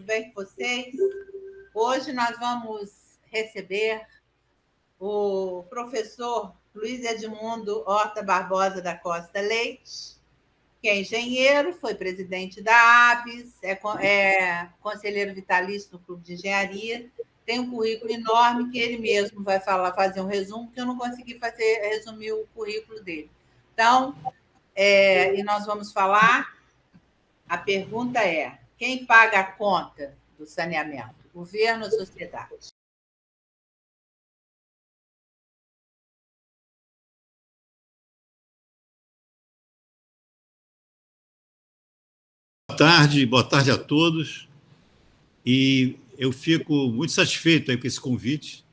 bem com vocês? Hoje nós vamos receber o professor Luiz Edmundo Horta Barbosa da Costa Leite, que é engenheiro, foi presidente da ABS, é conselheiro vitalício no Clube de Engenharia, tem um currículo enorme que ele mesmo vai fazer um resumo, porque eu não consegui resumir o currículo dele. Então, e nós vamos falar, a pergunta é: quem paga a conta do saneamento? Governo ou sociedade? Boa tarde a todos. E eu fico muito satisfeito aí com esse convite.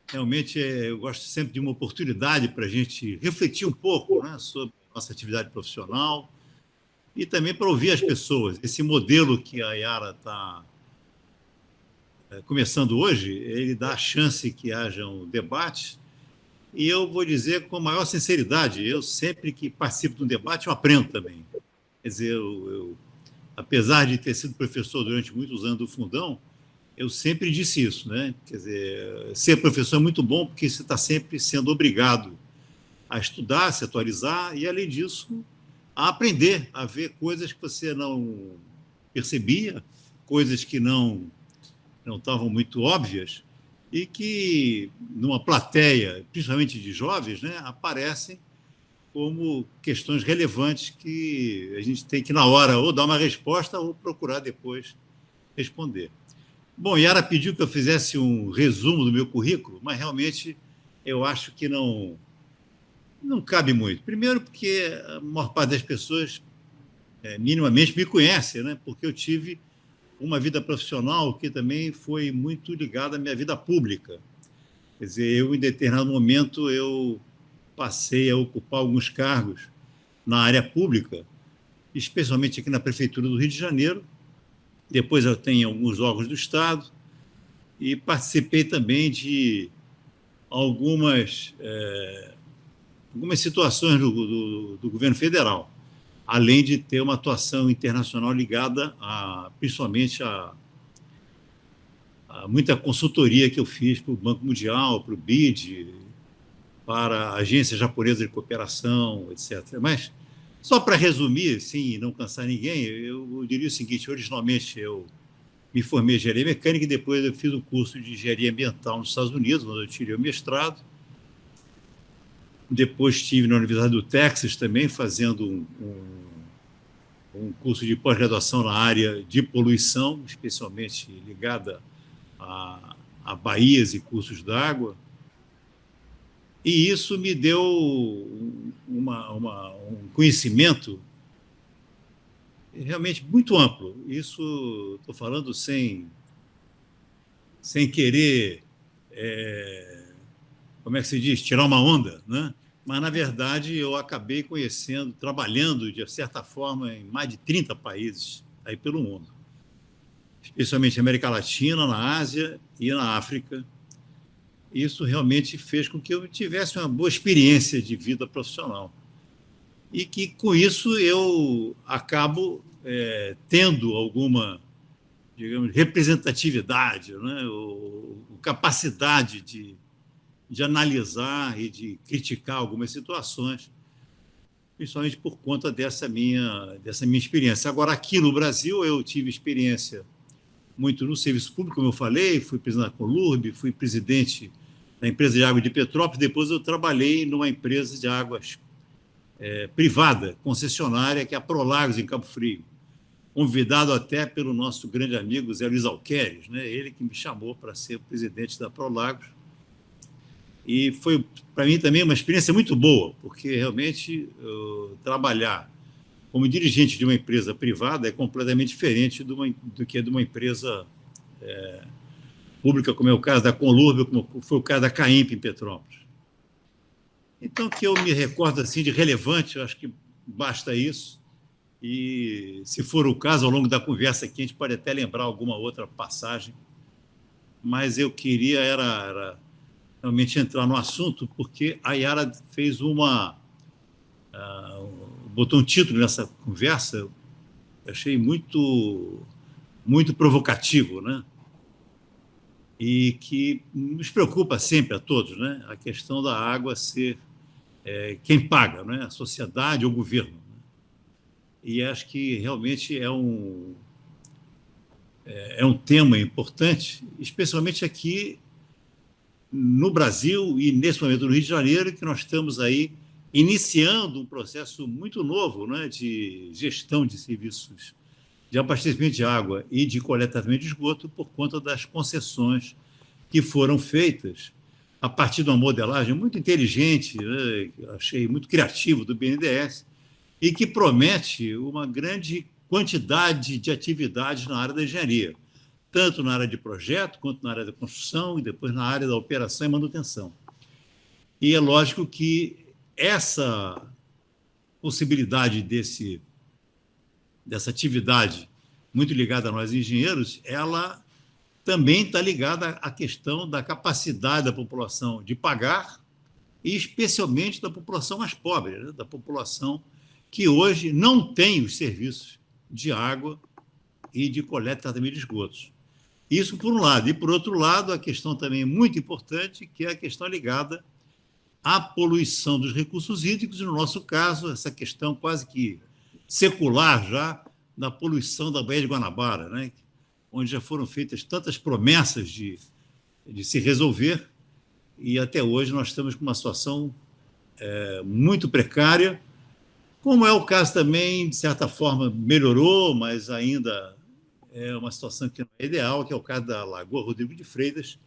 Realmente, eu gosto sempre de uma oportunidade para a gente refletir um pouco, né, sobre a nossa atividade profissional e também para ouvir as pessoas. Esse modelo que a Yara está começando hoje, ele dá a chance que hajam debates, e eu vou dizer com a maior sinceridade, eu sempre que participo de um debate, eu aprendo também. Quer dizer, apesar de ter sido professor durante muitos anos do Fundão, eu sempre disse isso, né? Quer dizer, ser professor é muito bom porque você está sempre sendo obrigado a estudar, a se atualizar e, além disso, a aprender, a ver coisas que você não percebia, coisas que não estavam muito óbvias e que, numa plateia, principalmente de jovens, né, aparecem como questões relevantes que a gente tem que, na hora, ou dar uma resposta ou procurar depois responder. Bom, Yara pediu que eu fizesse um resumo do meu currículo, mas realmente eu acho que não cabe muito. Primeiro porque a maior parte das pessoas minimamente me conhece, né? Porque eu tive uma vida profissional que também foi muito ligada à minha vida pública. Quer dizer, eu, em determinado momento, eu passei a ocupar alguns cargos na área pública, especialmente aqui na Prefeitura do Rio de Janeiro. Depois eu tenho alguns órgãos do Estado e participei também de algumas situações do governo federal, além de ter uma atuação internacional ligada principalmente a muita consultoria que eu fiz para o Banco Mundial, para o BID, para a Agência Japonesa de Cooperação, etc. Mas, só para resumir, sim, e não cansar ninguém, eu diria o seguinte: originalmente eu me formei em engenharia mecânica e depois eu fiz um curso de engenharia ambiental nos Estados Unidos, onde eu tirei o mestrado. Depois estive na Universidade do Texas também, fazendo um curso de pós-graduação na área de poluição, especialmente ligada a baías e cursos d'água. E isso me deu um conhecimento realmente muito amplo. Isso estou falando sem querer, como é que se diz, tirar uma onda, né? Mas, na verdade, eu acabei conhecendo, trabalhando, de certa forma, em mais de 30 países aí pelo mundo, especialmente na América Latina, na Ásia e na África. Isso realmente fez com que eu tivesse uma boa experiência de vida profissional. E que, com isso, eu acabo tendo alguma, digamos, representatividade, né? ou capacidade de analisar e de criticar algumas situações, principalmente por conta dessa minha experiência. Agora, aqui no Brasil, eu tive experiência muito no serviço público, como eu falei, fui presidente da Conlurb, fui presidente da empresa de água de Petrópolis, depois eu trabalhei numa empresa de águas privada, concessionária, que é a Prolagos, em Cabo Frio, convidado até pelo nosso grande amigo Zé Luiz Alqueres, né? Ele que me chamou para ser o presidente da Prolagos. E foi, para mim, também uma experiência muito boa, porque realmente trabalhar como dirigente de uma empresa privada é completamente diferente do que de uma empresa pública, como é o caso da Conlurb, como foi o caso da CAIMP em Petrópolis. Então, que eu me recordo assim, de relevante, eu acho que basta isso. E, se for o caso, ao longo da conversa aqui, a gente pode até lembrar alguma outra passagem. Mas eu queria era realmente entrar no assunto, porque a Yara fez botou um título nessa conversa, eu achei muito muito provocativo, né? E que nos preocupa sempre a todos, né? A questão da água ser quem paga, né? A sociedade ou o governo. E acho que realmente é um tema importante, especialmente aqui no Brasil e, nesse momento, no Rio de Janeiro, que nós estamos aí iniciando um processo muito novo, né, de gestão de serviços de abastecimento de água e de coleta de esgoto por conta das concessões que foram feitas a partir de uma modelagem muito inteligente, né, achei muito criativo do BNDES, e que promete uma grande quantidade de atividades na área da engenharia, tanto na área de projeto, quanto na área da construção e depois na área da operação e manutenção. E é lógico que essa possibilidade dessa atividade muito ligada a nós engenheiros, ela também está ligada à questão da capacidade da população de pagar, e especialmente da população mais pobre, né? Da população que hoje não tem os serviços de água e de coleta e tratamento de esgotos. Isso por um lado. E, por outro lado, a questão também muito importante, que é a questão ligada à poluição dos recursos hídricos, e, no nosso caso, essa questão quase que secular já da poluição da Baía de Guanabara, né? Onde já foram feitas tantas promessas de se resolver, e até hoje nós estamos com uma situação muito precária, como é o caso também, de certa forma, melhorou, mas ainda é uma situação que não é ideal, que é o caso da Lagoa Rodrigo de Freitas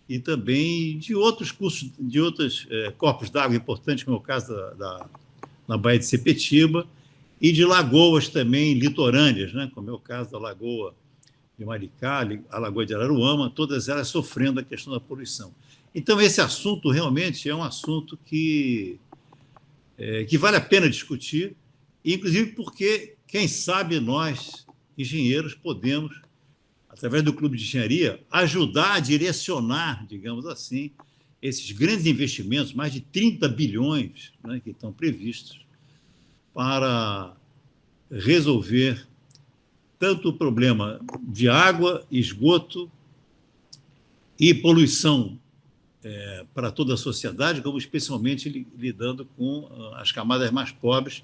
e também de outros cursos, de outros corpos d'água importantes, como é o caso da Baía de Sepetiba, e de lagoas também litorâneas, né, como é o caso da Lagoa de Maricá, a Lagoa de Araruama, todas elas sofrendo a questão da poluição. Então, esse assunto realmente é um assunto que vale a pena discutir, inclusive porque, quem sabe, nós, engenheiros, podemos, através do Clube de Engenharia, ajudar a direcionar, digamos assim, esses grandes investimentos, mais de 30 bilhões, né, que estão previstos, para resolver tanto o problema de água, esgoto e poluição para toda a sociedade, como especialmente lidando com as camadas mais pobres,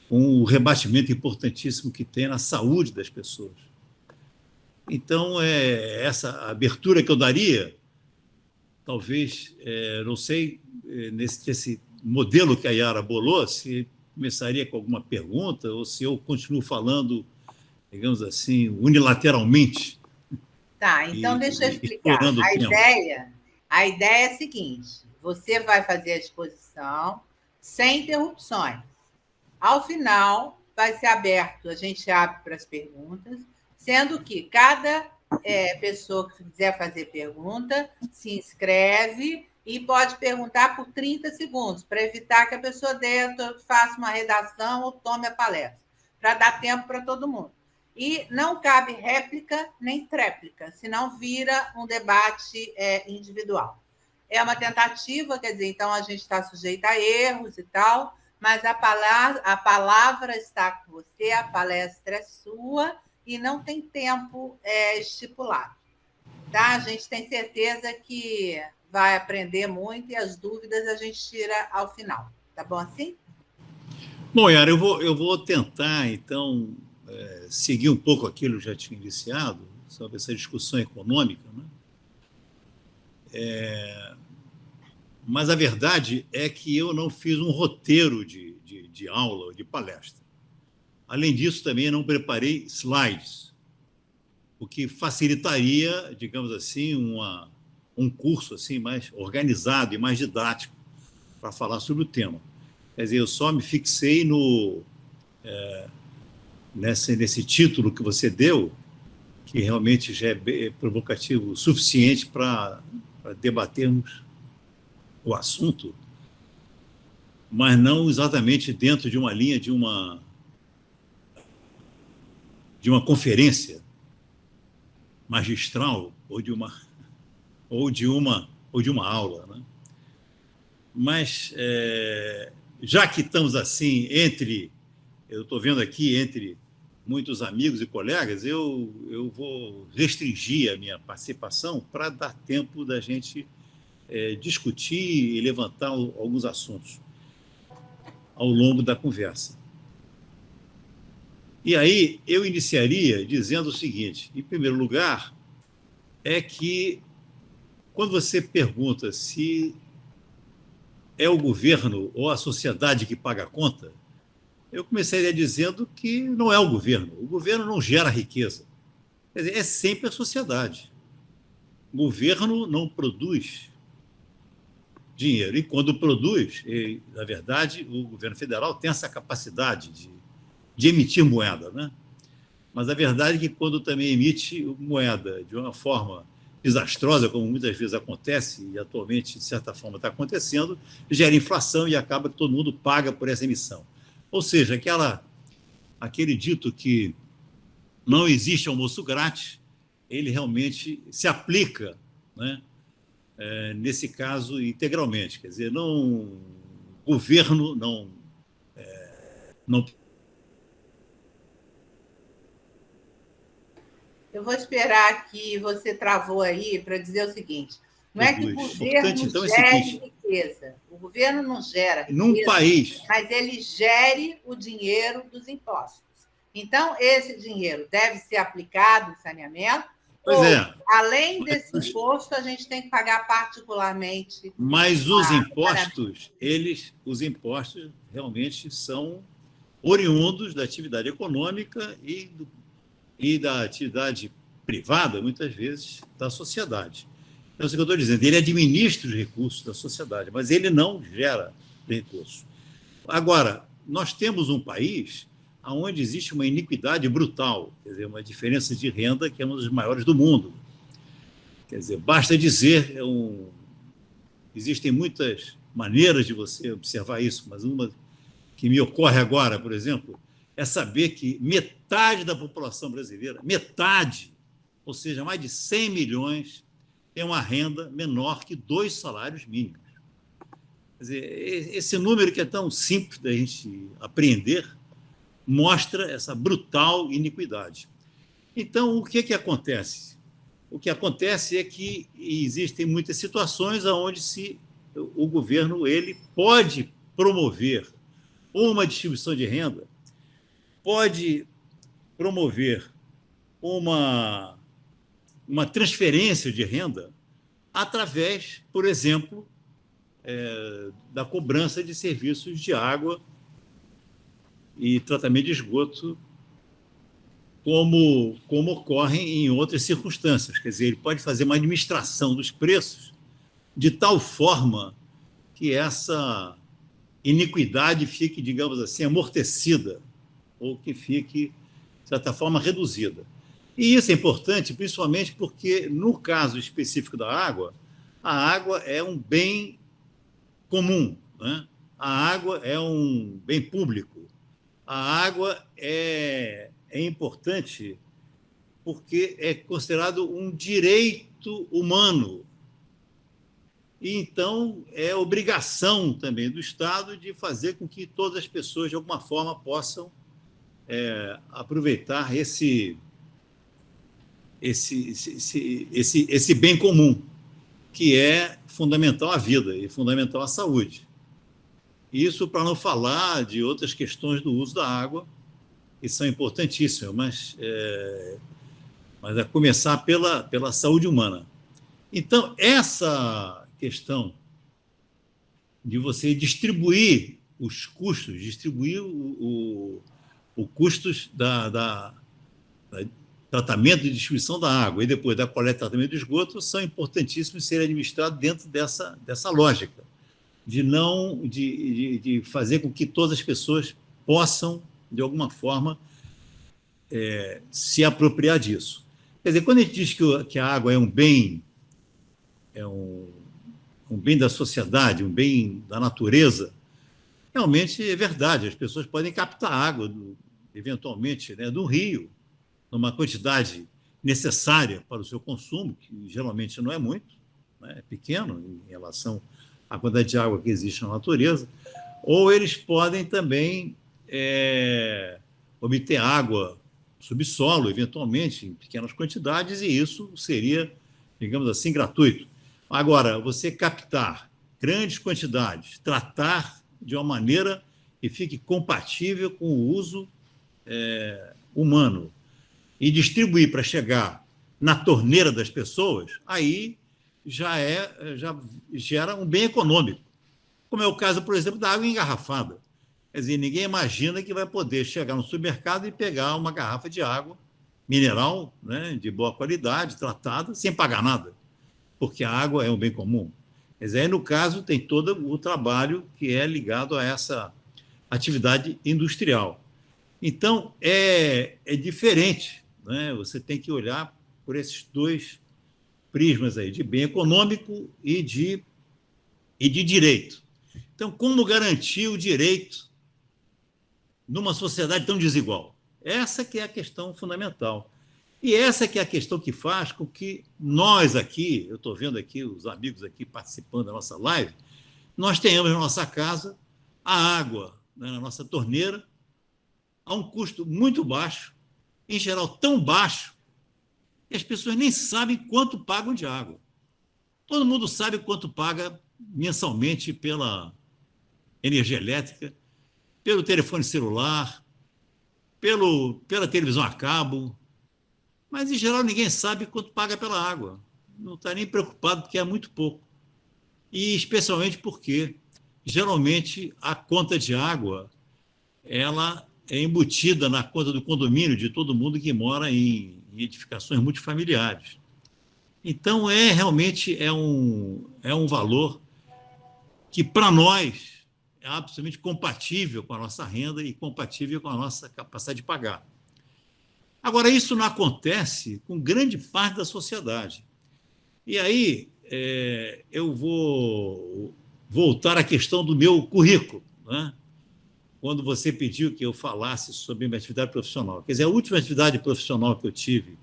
com o rebatimento importantíssimo que tem na saúde das pessoas. Então, essa abertura que eu daria, talvez, não sei, nesse modelo que a Yara bolou, se começaria com alguma pergunta ou se eu continuo falando, digamos assim, unilateralmente. Tá, então deixa eu explicar. A ideia é a seguinte: você vai fazer a exposição sem interrupções. Ao final, vai ser aberto, a gente abre para as perguntas, sendo que cada pessoa que quiser fazer pergunta se inscreve e pode perguntar por 30 segundos, para evitar que a pessoa faça uma redação ou tome a palestra, para dar tempo para todo mundo. E não cabe réplica nem tréplica, senão vira um debate individual. É uma tentativa, quer dizer, então a gente está sujeito a erros e tal, mas a palavra está com você, a palestra é sua e não tem tempo estipulado. Tá? A gente tem certeza que vai aprender muito e as dúvidas a gente tira ao final. Tá bom assim? Bom, Yara, eu vou tentar, então, seguir um pouco aquilo que já tinha iniciado, sobre essa discussão econômica, né? Mas a verdade é que eu não fiz um roteiro de aula, de palestra. Além disso, também não preparei slides, o que facilitaria, digamos assim, um curso assim, mais organizado e mais didático para falar sobre o tema. Quer dizer, eu só me fixei nesse título que você deu, que realmente já é provocativo o suficiente para debatermos o assunto, mas não exatamente dentro de uma linha de uma conferência magistral ou de uma aula, né? Mas já que estamos assim eu estou vendo aqui entre muitos amigos e colegas, eu vou restringir a minha participação para dar tempo da gente discutir e levantar alguns assuntos ao longo da conversa. E aí eu iniciaria dizendo o seguinte: em primeiro lugar, é que quando você pergunta se é o governo ou a sociedade que paga a conta, eu começaria dizendo que não é o governo. O governo não gera riqueza. Quer dizer, é sempre a sociedade. O governo não produz dinheiro. E quando produz, na verdade, o governo federal tem essa capacidade de emitir moeda, né? Mas a verdade é que quando também emite moeda de uma forma desastrosa, como muitas vezes acontece, e atualmente, de certa forma, está acontecendo, gera inflação e acaba que todo mundo paga por essa emissão. Ou seja, aquele dito que não existe almoço grátis, ele realmente se aplica, né, nesse caso integralmente. Quer dizer, o governo não. Eu vou esperar que você travou aí para dizer o seguinte: não é que o governo então, gere riqueza. O governo não gera riqueza, num país, mas ele gere o dinheiro dos impostos. Então, esse dinheiro deve ser aplicado em saneamento. Pois ou, além desse imposto, a gente tem que pagar particularmente. Mas os impostos realmente são oriundos da atividade econômica e da atividade privada, muitas vezes, da sociedade. Então, isso que eu estou dizendo, ele administra os recursos da sociedade, mas ele não gera recursos. Agora, nós temos um país onde existe uma iniquidade brutal, quer dizer, uma diferença de renda que é uma das maiores do mundo. Quer dizer, basta dizer, existem muitas maneiras de você observar isso, mas uma que me ocorre agora, por exemplo, é saber que metade da população brasileira, metade, ou seja, mais de 100 milhões, tem uma renda menor que 2 salários mínimos. Quer dizer, esse número que é tão simples da gente apreender mostra essa brutal iniquidade. Então, o que acontece? O que acontece é que existem muitas situações onde o governo ele pode promover uma distribuição de renda, pode promover uma transferência de renda através, por exemplo, da cobrança de serviços de água e tratamento de esgoto, como ocorre em outras circunstâncias. Quer dizer, ele pode fazer uma administração dos preços de tal forma que essa iniquidade fique, digamos assim, amortecida, ou que fique, de certa forma, reduzida. E isso é importante, principalmente porque, no caso específico da água, a água é um bem comum, né? A água é um bem público. A água é importante porque é considerado um direito humano. E, então, é obrigação também do Estado de fazer com que todas as pessoas, de alguma forma, possam aproveitar esse bem comum, que é fundamental à vida e fundamental à saúde. Isso para não falar de outras questões do uso da água, que são importantíssimas, mas a começar pela saúde humana. Então, essa questão de você distribuir os custos, distribuir o custos da tratamento e distribuição da água e depois da coleta e tratamento de esgoto são importantíssimos serem administrados dentro dessa lógica de fazer com que todas as pessoas possam, de alguma forma, se apropriar disso. Quer dizer, quando a gente diz que a água é um bem da sociedade, um bem da natureza, realmente é verdade. As pessoas podem captar água, eventualmente, né, do rio, numa quantidade necessária para o seu consumo, que geralmente não é muito, né, é pequeno em relação à quantidade de água que existe na natureza, ou eles podem também obter água subsolo, eventualmente, em pequenas quantidades, e isso seria, digamos assim, gratuito. Agora, você captar grandes quantidades, tratar de uma maneira que fique compatível com o uso humano e distribuir para chegar na torneira das pessoas, aí já gera um bem econômico, como é o caso, por exemplo, da água engarrafada. Quer dizer, ninguém imagina que vai poder chegar no supermercado e pegar uma garrafa de água mineral, né, de boa qualidade, tratada, sem pagar nada, porque a água é um bem comum. Quer dizer, aí, no caso, tem todo o trabalho que é ligado a essa atividade industrial. Então, é diferente, né? Você tem que olhar por esses dois prismas aí, de bem econômico e de direito. Então, como garantir o direito numa sociedade tão desigual? Essa que é a questão fundamental. E essa que é a questão que faz com que nós aqui, eu estou vendo aqui os amigos aqui participando da nossa live, nós tenhamos na nossa casa a água, né, na nossa torneira, a um custo muito baixo, em geral tão baixo, que as pessoas nem sabem quanto pagam de água. Todo mundo sabe quanto paga mensalmente pela energia elétrica, pelo telefone celular, pela televisão a cabo, mas, em geral, ninguém sabe quanto paga pela água. Não está nem preocupado, porque é muito pouco. E, especialmente porque, geralmente, a conta de água ela é embutida na conta do condomínio de todo mundo que mora em edificações multifamiliares. Então, realmente é um valor que, para nós, é absolutamente compatível com a nossa renda e compatível com a nossa capacidade de pagar. Agora, isso não acontece com grande parte da sociedade. E aí, eu vou voltar à questão do meu currículo, né? Quando você pediu que eu falasse sobre minha atividade profissional. Quer dizer, a última atividade profissional que eu tive,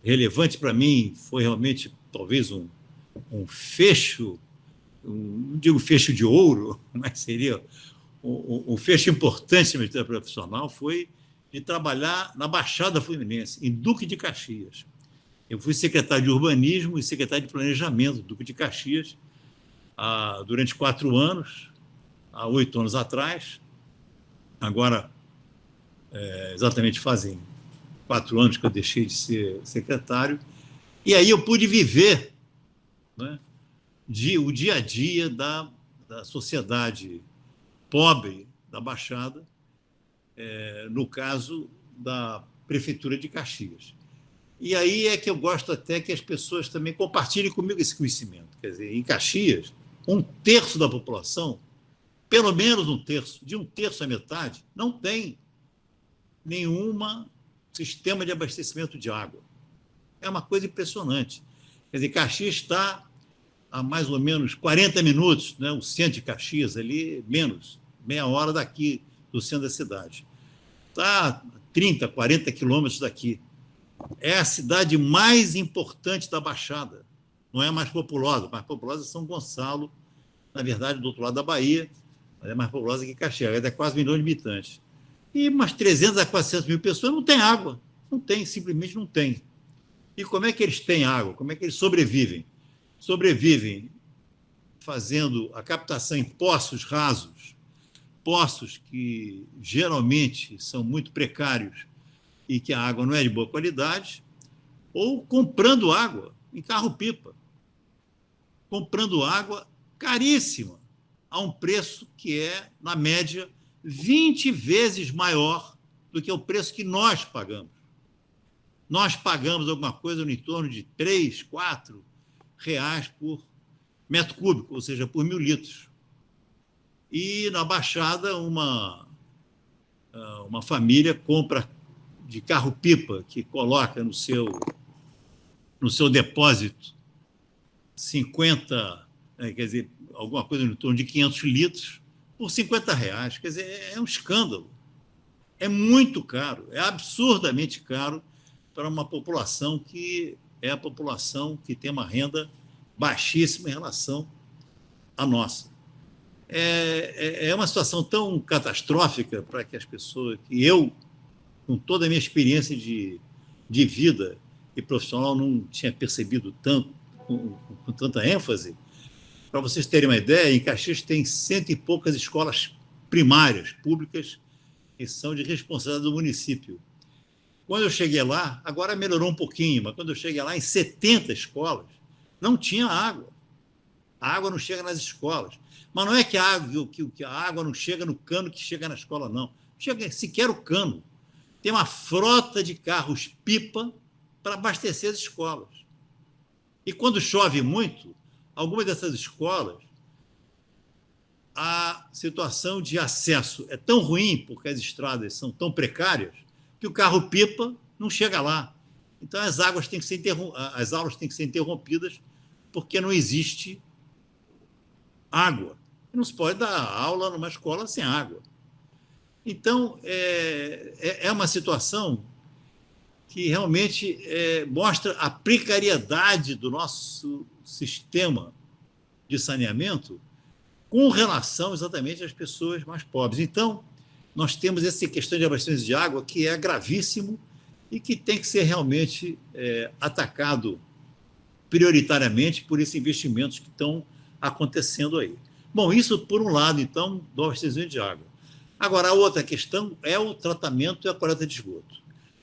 relevante para mim, foi realmente, talvez, um fecho, não digo fecho de ouro, mas seria um fecho importante da minha atividade profissional, foi de trabalhar na Baixada Fluminense, em Duque de Caxias. Eu fui secretário de Urbanismo e secretário de Planejamento do Duque de Caxias durante 4 anos, há 8 anos atrás. Agora, exatamente fazem 4 anos que eu deixei de ser secretário. E aí eu pude viver, né, o dia a dia da sociedade pobre da Baixada, no caso da Prefeitura de Caxias. E aí é que eu gosto até que as pessoas também compartilhem comigo esse conhecimento. Quer dizer, em Caxias, 1/3 da população, pelo menos 1/3, de 1/3 à metade, não tem nenhum sistema de abastecimento de água. É uma coisa impressionante. Quer dizer, Caxias está a mais ou menos 40 minutos, né, o centro de Caxias, ali, menos, meia hora daqui, do centro da cidade. Está a 30, 40 quilômetros daqui. É a cidade mais importante da Baixada. Não é a mais populosa. A mais populosa é São Gonçalo, na verdade, do outro lado da Bahia, mas é mais populosa que Caxias, é quase 1 milhão de habitantes. E umas 300 a 400 mil pessoas não têm água. Não tem, simplesmente não tem. E como é que eles têm água? Como é que eles sobrevivem? Sobrevivem fazendo a captação em poços rasos, poços que geralmente são muito precários e que a água não é de boa qualidade, ou comprando água em carro-pipa. Comprando água caríssima, a um preço que é, na média, 20 vezes maior do que o preço que nós pagamos. Nós pagamos alguma coisa no entorno de 3, 4 reais por metro cúbico, ou seja, por 1.000 litros. E na Baixada, uma família compra de carro-pipa, que coloca no seu depósito 50, quer dizer, alguma coisa no torno de 500 litros, por 50 reais. Quer dizer, é um escândalo. É muito caro, é absurdamente caro para uma população que é a população que tem uma renda baixíssima em relação à nossa. É uma situação tão catastrófica para que as pessoas, que eu com toda a minha experiência de vida e profissional, não tinha percebido tanto, com tanta ênfase. Para vocês terem uma ideia, em Caxias tem 100 e poucas escolas primárias, públicas, que são de responsabilidade do município. Quando eu cheguei lá, agora melhorou um pouquinho, mas quando eu cheguei lá, em 70 escolas, não tinha água. A água não chega nas escolas. Mas não é que a água não chega no cano que chega na escola, não. Chega sequer o cano. Tem uma frota de carros-pipa para abastecer as escolas. E quando chove muito, algumas dessas escolas, a situação de acesso é tão ruim, porque as estradas são tão precárias, que o carro-pipa não chega lá. Então, as aulas têm que ser interrompidas porque não existe água. Não se pode dar aula numa escola sem água. Então, é uma situação que realmente mostra a precariedade do nosso sistema de saneamento com relação exatamente às pessoas mais pobres. Então, nós temos essa questão de abastecimento de água que é gravíssimo e que tem que ser realmente atacado prioritariamente por esses investimentos que estão acontecendo aí. Bom, isso por um lado, então, do abastecimento de água. Agora, a outra questão é o tratamento e a coleta de esgoto.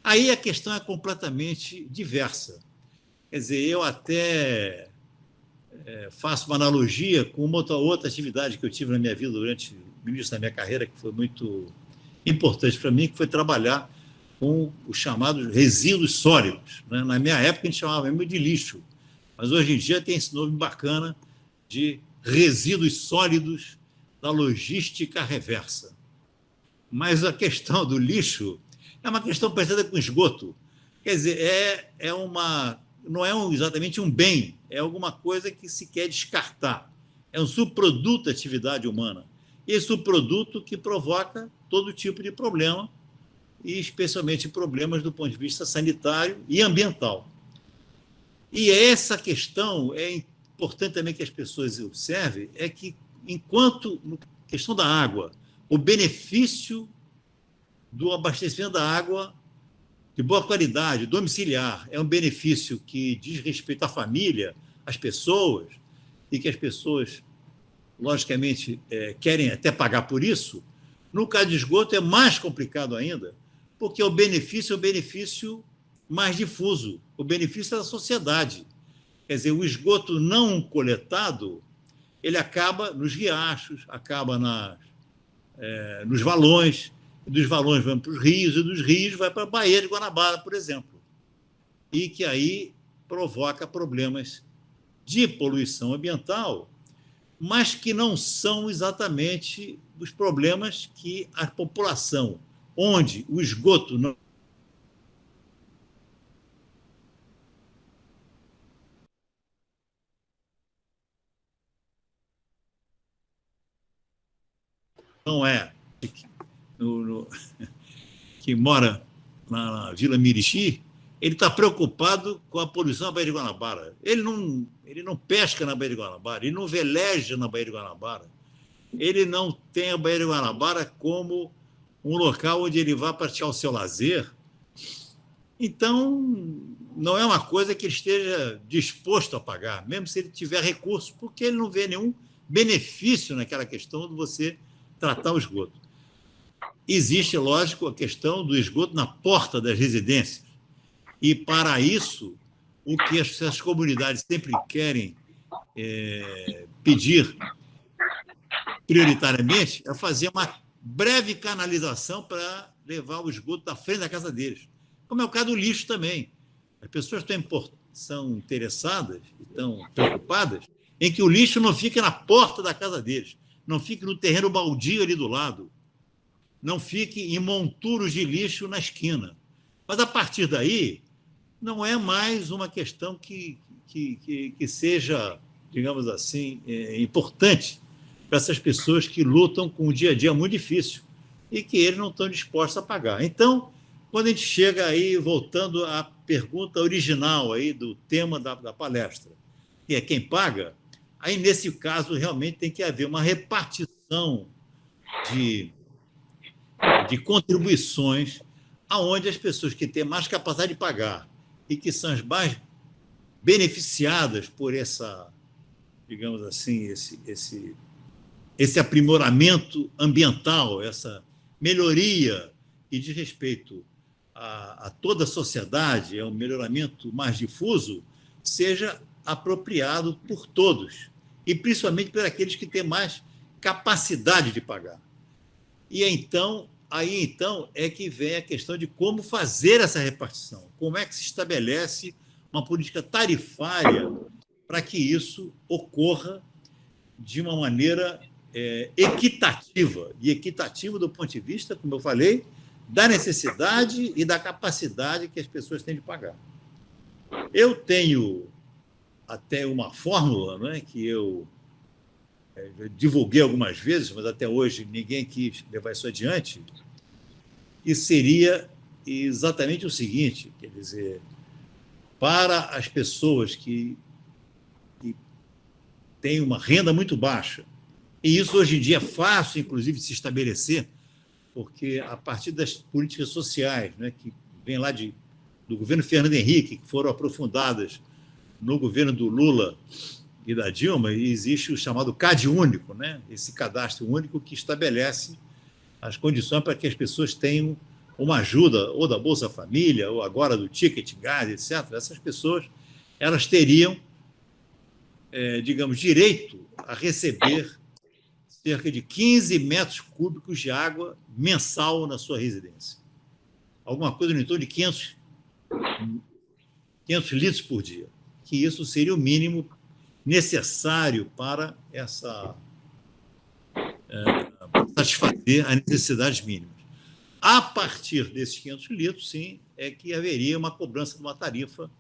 Aí a questão é completamente diversa. Quer dizer, eu até faço uma analogia com uma outra atividade que eu tive na minha vida durante o início da minha carreira, que foi muito importante para mim, que foi trabalhar com os chamados resíduos sólidos. Né? Na minha época, a gente chamava mesmo de lixo, mas hoje em dia tem esse nome bacana de resíduos sólidos da logística reversa. Mas a questão do lixo é uma questão parecida com esgoto. Quer dizer, não é exatamente um bem, é alguma coisa que se quer descartar. É um subproduto da atividade humana. E esse subproduto que provoca todo tipo de problema, e especialmente problemas do ponto de vista sanitário e ambiental. E essa questão é importante também que as pessoas observem, é que, enquanto, na questão da água, o benefício do abastecimento da água de boa qualidade, domiciliar, é um benefício que diz respeito à família, às pessoas, e que as pessoas, logicamente, querem até pagar por isso. No caso de esgoto é mais complicado ainda, porque o benefício é o benefício mais difuso, o benefício é da sociedade. Quer dizer, o esgoto não coletado, ele acaba nos riachos, acaba nos valões, dos valões vão para os rios, e dos rios vai para a Baía de Guanabara, por exemplo, e que aí provoca problemas de poluição ambiental, mas que não são exatamente os problemas que a população, onde o esgoto não é, que mora na Vila Mirixi, ele está preocupado com a poluição da Baía de Guanabara. Ele não pesca na Baía de Guanabara, ele não veleja na Baía de Guanabara, ele não tem a Baía de Guanabara como um local onde ele vai praticar o seu lazer. Então, não é uma coisa que ele esteja disposto a pagar, mesmo se ele tiver recurso, porque ele não vê nenhum benefício naquela questão de você tratar o esgoto. Existe, lógico, a questão do esgoto na porta das residências. E, para isso, o que essas comunidades sempre querem pedir prioritariamente é fazer uma breve canalização para levar o esgoto da frente da casa deles. Como é o caso do lixo também. As pessoas são interessadas, estão preocupadas em que o lixo não fique na porta da casa deles, não fique no terreno baldio ali do lado, não fique em monturos de lixo na esquina. Mas, a partir daí, não é mais uma questão que seja, digamos assim, importante para essas pessoas que lutam com o dia a dia muito difícil e que eles não estão dispostos a pagar. Então, quando a gente chega aí, voltando à pergunta original aí do tema da palestra, que é quem paga, aí, nesse caso, realmente tem que haver uma repartição de contribuições aonde as pessoas que têm mais capacidade de pagar e que são as mais beneficiadas por essa, digamos assim, esse aprimoramento ambiental, essa melhoria que diz respeito a toda a sociedade, é um melhoramento mais difuso, seja apropriado por todos, e principalmente por aqueles que têm mais capacidade de pagar. E aí então é que vem a questão de como fazer essa repartição, como é que se estabelece uma política tarifária para que isso ocorra de uma maneira equitativa, e equitativa do ponto de vista, como eu falei, da necessidade e da capacidade que as pessoas têm de pagar. Eu tenho até uma fórmula, né, que eu divulguei algumas vezes, mas até hoje ninguém quis levar isso adiante, e seria exatamente o seguinte, quer dizer, para as pessoas que têm uma renda muito baixa, e isso hoje em dia é fácil, inclusive, de se estabelecer, porque a partir das políticas sociais, né, que vem lá do governo Fernando Henrique, que foram aprofundadas no governo do Lula e da Dilma, existe o chamado CAD único, né, esse cadastro único que estabelece as condições para que as pessoas tenham uma ajuda, ou da Bolsa Família, ou agora do Ticket Gás, etc. Essas pessoas elas teriam, digamos, direito a receber cerca de 15 metros cúbicos de água mensal na sua residência. Alguma coisa no entorno de 500 litros por dia, que isso seria o mínimo necessário para satisfazer as necessidades mínimas. A partir desses 500 litros, sim, é que haveria uma cobrança de uma tarifa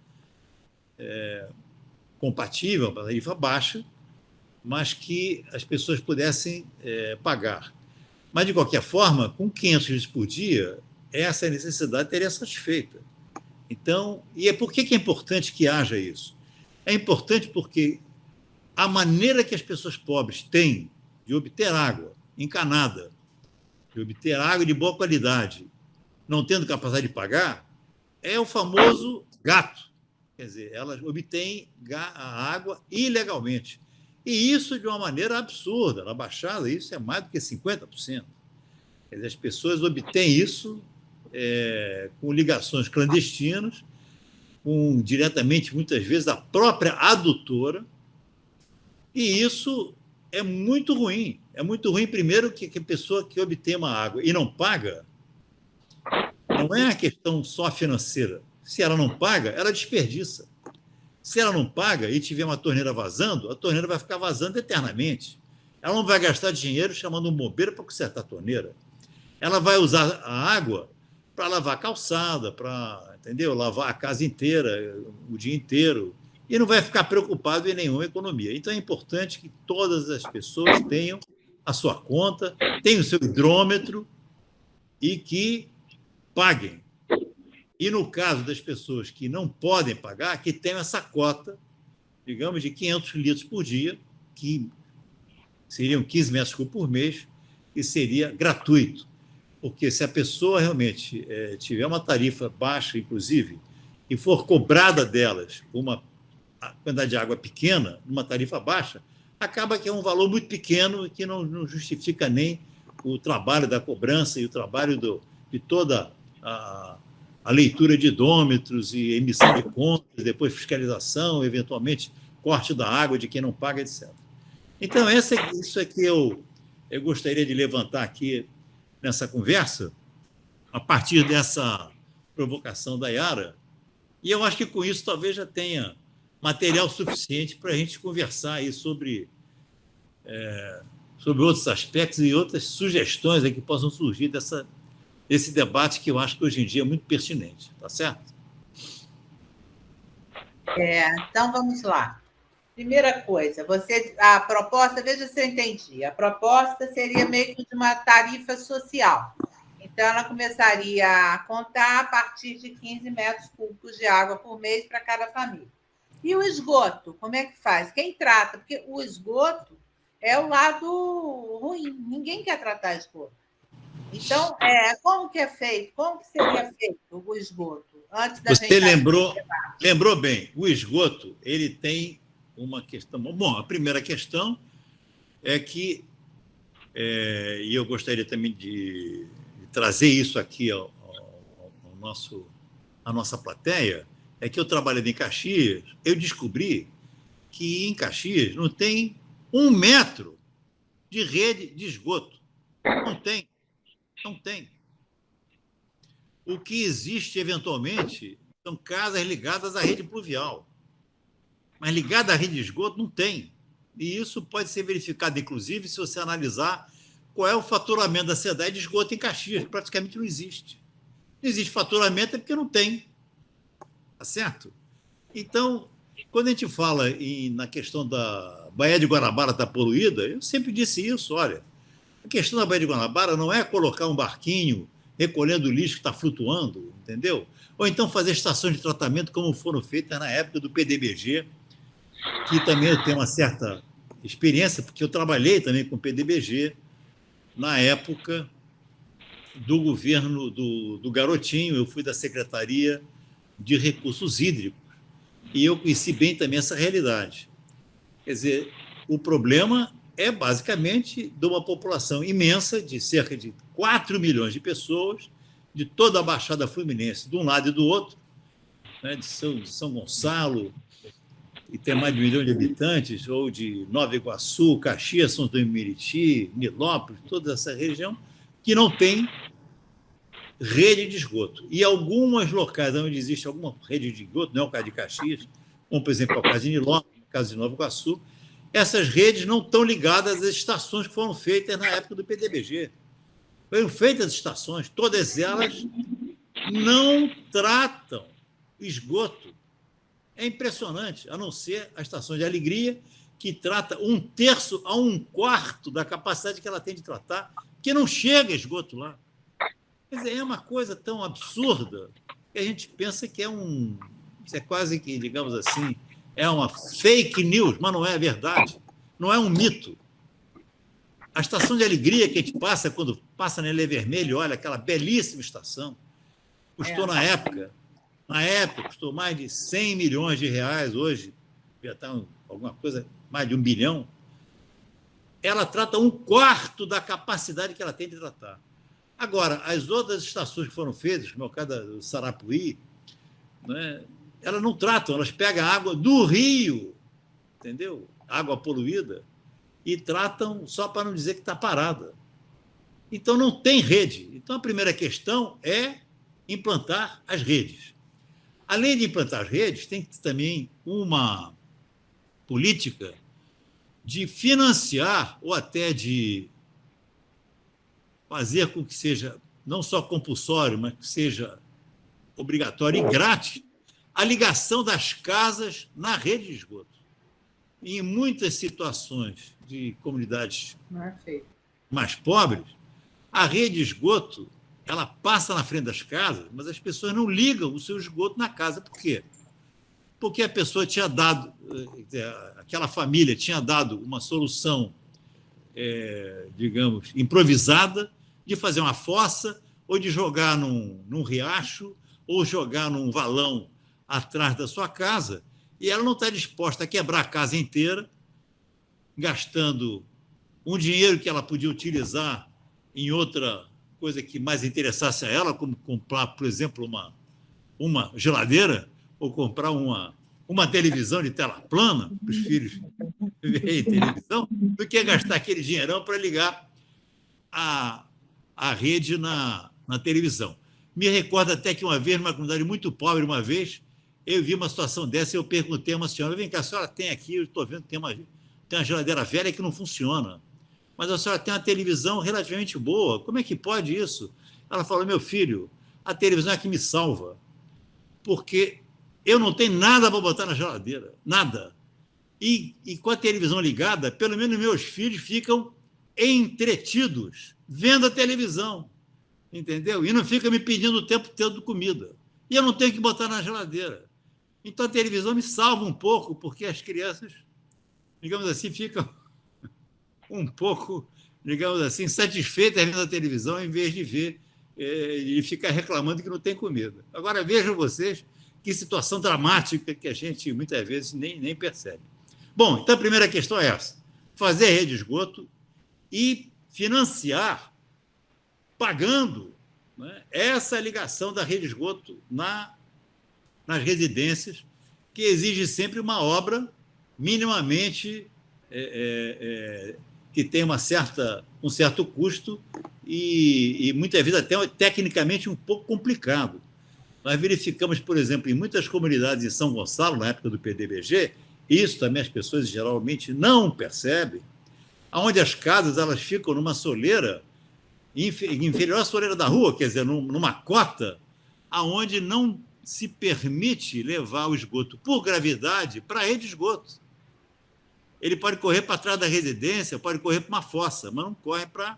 compatível, uma tarifa baixa, mas que as pessoas pudessem pagar. Mas, de qualquer forma, com 500 litros por dia, essa necessidade teria satisfeita. Então, e por que é importante que haja isso? É importante porque a maneira que as pessoas pobres têm de obter água encanada, de obter água de boa qualidade, não tendo capacidade de pagar, é o famoso gato. Quer dizer, elas obtêm a água ilegalmente. E isso de uma maneira absurda. Na Baixada, isso é mais do que 50%. Quer dizer, as pessoas obtêm isso com ligações clandestinas, diretamente, muitas vezes, da própria adutora, e isso é muito ruim. É muito ruim, primeiro, que a pessoa que obtém uma água e não paga, não é uma questão só financeira. Se ela não paga, ela desperdiça. Se ela não paga e tiver uma torneira vazando, a torneira vai ficar vazando eternamente. Ela não vai gastar dinheiro chamando um bombeiro para consertar a torneira. Ela vai usar a água para lavar a calçada, para, entendeu? Lavar a casa inteira, o dia inteiro, e não vai ficar preocupado em nenhuma economia. Então, é importante que todas as pessoas tenham a sua conta, tenham o seu hidrômetro e que paguem. E, no caso das pessoas que não podem pagar, que tenham essa cota, digamos, de 500 litros por dia, que seriam 15 metros cúbicos por mês, e seria gratuito. Porque se a pessoa realmente tiver uma tarifa baixa, inclusive, e for cobrada delas uma quantidade de água pequena, numa tarifa baixa, acaba que é um valor muito pequeno que não justifica nem o trabalho da cobrança e o trabalho de toda a leitura de hidrômetros e emissão de contas, depois fiscalização, eventualmente corte da água de quem não paga, etc. Então, isso é que eu gostaria de levantar aqui nessa conversa, a partir dessa provocação da Yara, e eu acho que com isso talvez já tenha material suficiente para a gente conversar aí sobre outros aspectos e outras sugestões aí que possam surgir desse debate que eu acho que hoje em dia é muito pertinente, tá certo? Então, vamos lá. Primeira coisa, a proposta, veja se eu entendi, a proposta seria meio que de uma tarifa social. Então, ela começaria a contar a partir de 15 metros cúbicos de água por mês para cada família. E o esgoto, como é que faz? Quem trata? Porque o esgoto é o lado ruim, ninguém quer tratar esgoto. Então, como que é feito? Como que seria feito o esgoto? Antes da Você gente... lembrou bem, o esgoto ele tem uma questão. Bom, a primeira questão é que, e eu gostaria também de trazer isso aqui ao à nossa plateia, é que eu trabalhando em Caxias, eu descobri que em Caxias não tem 1 metro de rede de esgoto. Não tem. Não tem. O que existe, eventualmente, são casas ligadas à rede pluvial. Mas ligada à rede de esgoto, não tem. E isso pode ser verificado, inclusive, se você analisar qual é o faturamento da cidade de esgoto em Caxias. Praticamente não existe. Não existe faturamento é porque não tem. Tá certo? Então, quando a gente fala na questão da Baía de Guanabara estar poluída, eu sempre disse isso, olha, a questão da Baía de Guanabara não é colocar um barquinho recolhendo o lixo que está flutuando, entendeu? Ou então fazer estações de tratamento como foram feitas na época do PDBG, que também eu tenho uma certa experiência, porque eu trabalhei também com o PDBG na época do governo do Garotinho, eu fui da Secretaria de Recursos Hídricos, e eu conheci bem também essa realidade. Quer dizer, o problema é basicamente de uma população imensa, de cerca de 4 milhões de pessoas, de toda a Baixada Fluminense, de um lado e do outro, né, de São Gonçalo, e tem mais de 1 milhão de habitantes, ou de Nova Iguaçu, Caxias, São Tomé e Meriti, Nilópolis, toda essa região, que não tem rede de esgoto. E algumas locais onde existe alguma rede de esgoto, não é o caso de Caxias, como, por exemplo, o caso de Nilópolis, o caso de Nova Iguaçu, essas redes não estão ligadas às estações que foram feitas na época do PDBG. Foram feitas as estações, todas elas não tratam esgoto. É impressionante, a não ser a estação de Alegria, que trata 1/3 a 1/4 da capacidade que ela tem de tratar, que não chega esgoto lá. Quer dizer, é uma coisa tão absurda que a gente pensa que isso é quase que, digamos assim, é uma fake news, mas não é verdade. Não é um mito. A estação de Alegria que a gente passa, quando passa na Ilha Vermelha, olha, aquela belíssima estação, custou na época, custou mais de 100 milhões de reais, hoje já está alguma coisa, mais de 1 bilhão. Ela trata 1/4 da capacidade que ela tem de tratar. Agora, as outras estações que foram feitas, como é o caso do Sarapuí, né, elas não tratam, elas pegam a água do rio, entendeu? Água poluída, e tratam só para não dizer que está parada. Então, não tem rede. Então, a primeira questão é implantar as redes. Além de implantar as redes, tem também uma política de financiar ou até de fazer com que seja não só compulsório, mas que seja obrigatório e grátis a ligação das casas na rede de esgoto. E em muitas situações de comunidades mais pobres, a rede de esgoto ela passa na frente das casas, mas as pessoas não ligam o seu esgoto na casa. Por quê? Porque a pessoa tinha dado, aquela família tinha dado uma solução, digamos, improvisada, de fazer uma fossa, ou de jogar num riacho, ou jogar num valão atrás da sua casa, e ela não está disposta a quebrar a casa inteira, gastando um dinheiro que ela podia utilizar em outra coisa que mais interessasse a ela, como comprar, por exemplo, uma geladeira, ou comprar uma televisão de tela plana para os filhos verem televisão, do que gastar aquele dinheirão para ligar a rede na televisão. Me recordo até que uma vez, numa comunidade muito pobre, eu vi uma situação dessa e eu perguntei a uma senhora, vem cá, a senhora tem aqui, eu estou vendo que tem uma geladeira velha que não funciona, mas a senhora tem uma televisão relativamente boa, como é que pode isso? Ela falou, meu filho, a televisão é que me salva, porque eu não tenho nada para botar na geladeira, nada. E com a televisão ligada, pelo menos meus filhos ficam entretidos vendo a televisão, entendeu? E não fica me pedindo o tempo todo comida. E eu não tenho que botar na geladeira. Então a televisão me salva um pouco, porque as crianças, digamos assim, ficam um pouco digamos assim, satisfeitas vendo a televisão em vez de ver e ficar reclamando que não tem comida. Agora, vejam vocês que situação dramática que a gente muitas vezes nem percebe. Bom, então a primeira questão é essa: fazer rede de esgoto e financiar, pagando, né, essa ligação da rede de esgoto nas residências, que exige sempre uma obra minimamente que tem um certo custo e muitas vezes até tecnicamente um pouco complicado. Nós verificamos, por exemplo, em muitas comunidades em São Gonçalo, na época do PDBG, isso também as pessoas geralmente não percebem, onde as casas elas ficam numa soleira inferior à soleira da rua, quer dizer, numa cota, aonde não se permite levar o esgoto por gravidade para a rede de esgoto. Ele pode correr para trás da residência, pode correr para uma fossa, mas não corre para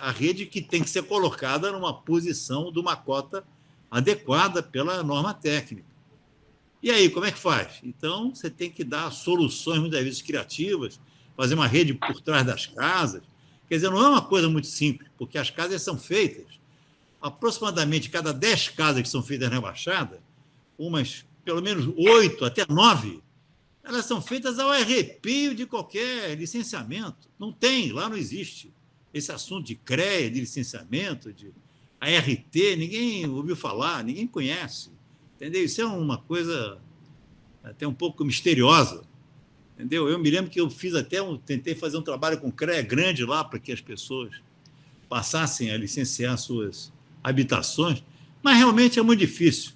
a rede, que tem que ser colocada numa posição de uma cota adequada pela norma técnica. E aí, como é que faz? Então, você tem que dar soluções, muitas vezes criativas, fazer uma rede por trás das casas. Quer dizer, não é uma coisa muito simples, porque as casas são feitas, aproximadamente cada 10 casas que são feitas na Baixada, umas pelo menos 8 até 9, elas são feitas ao arrepio de qualquer licenciamento. Não tem, lá não existe esse assunto de CREA, de licenciamento, de ART, ninguém ouviu falar, ninguém conhece. Entendeu? Isso é uma coisa até um pouco misteriosa. Entendeu? Eu me lembro que eu tentei fazer um trabalho com CREA grande lá, para que as pessoas passassem a licenciar suas habitações, mas realmente é muito difícil,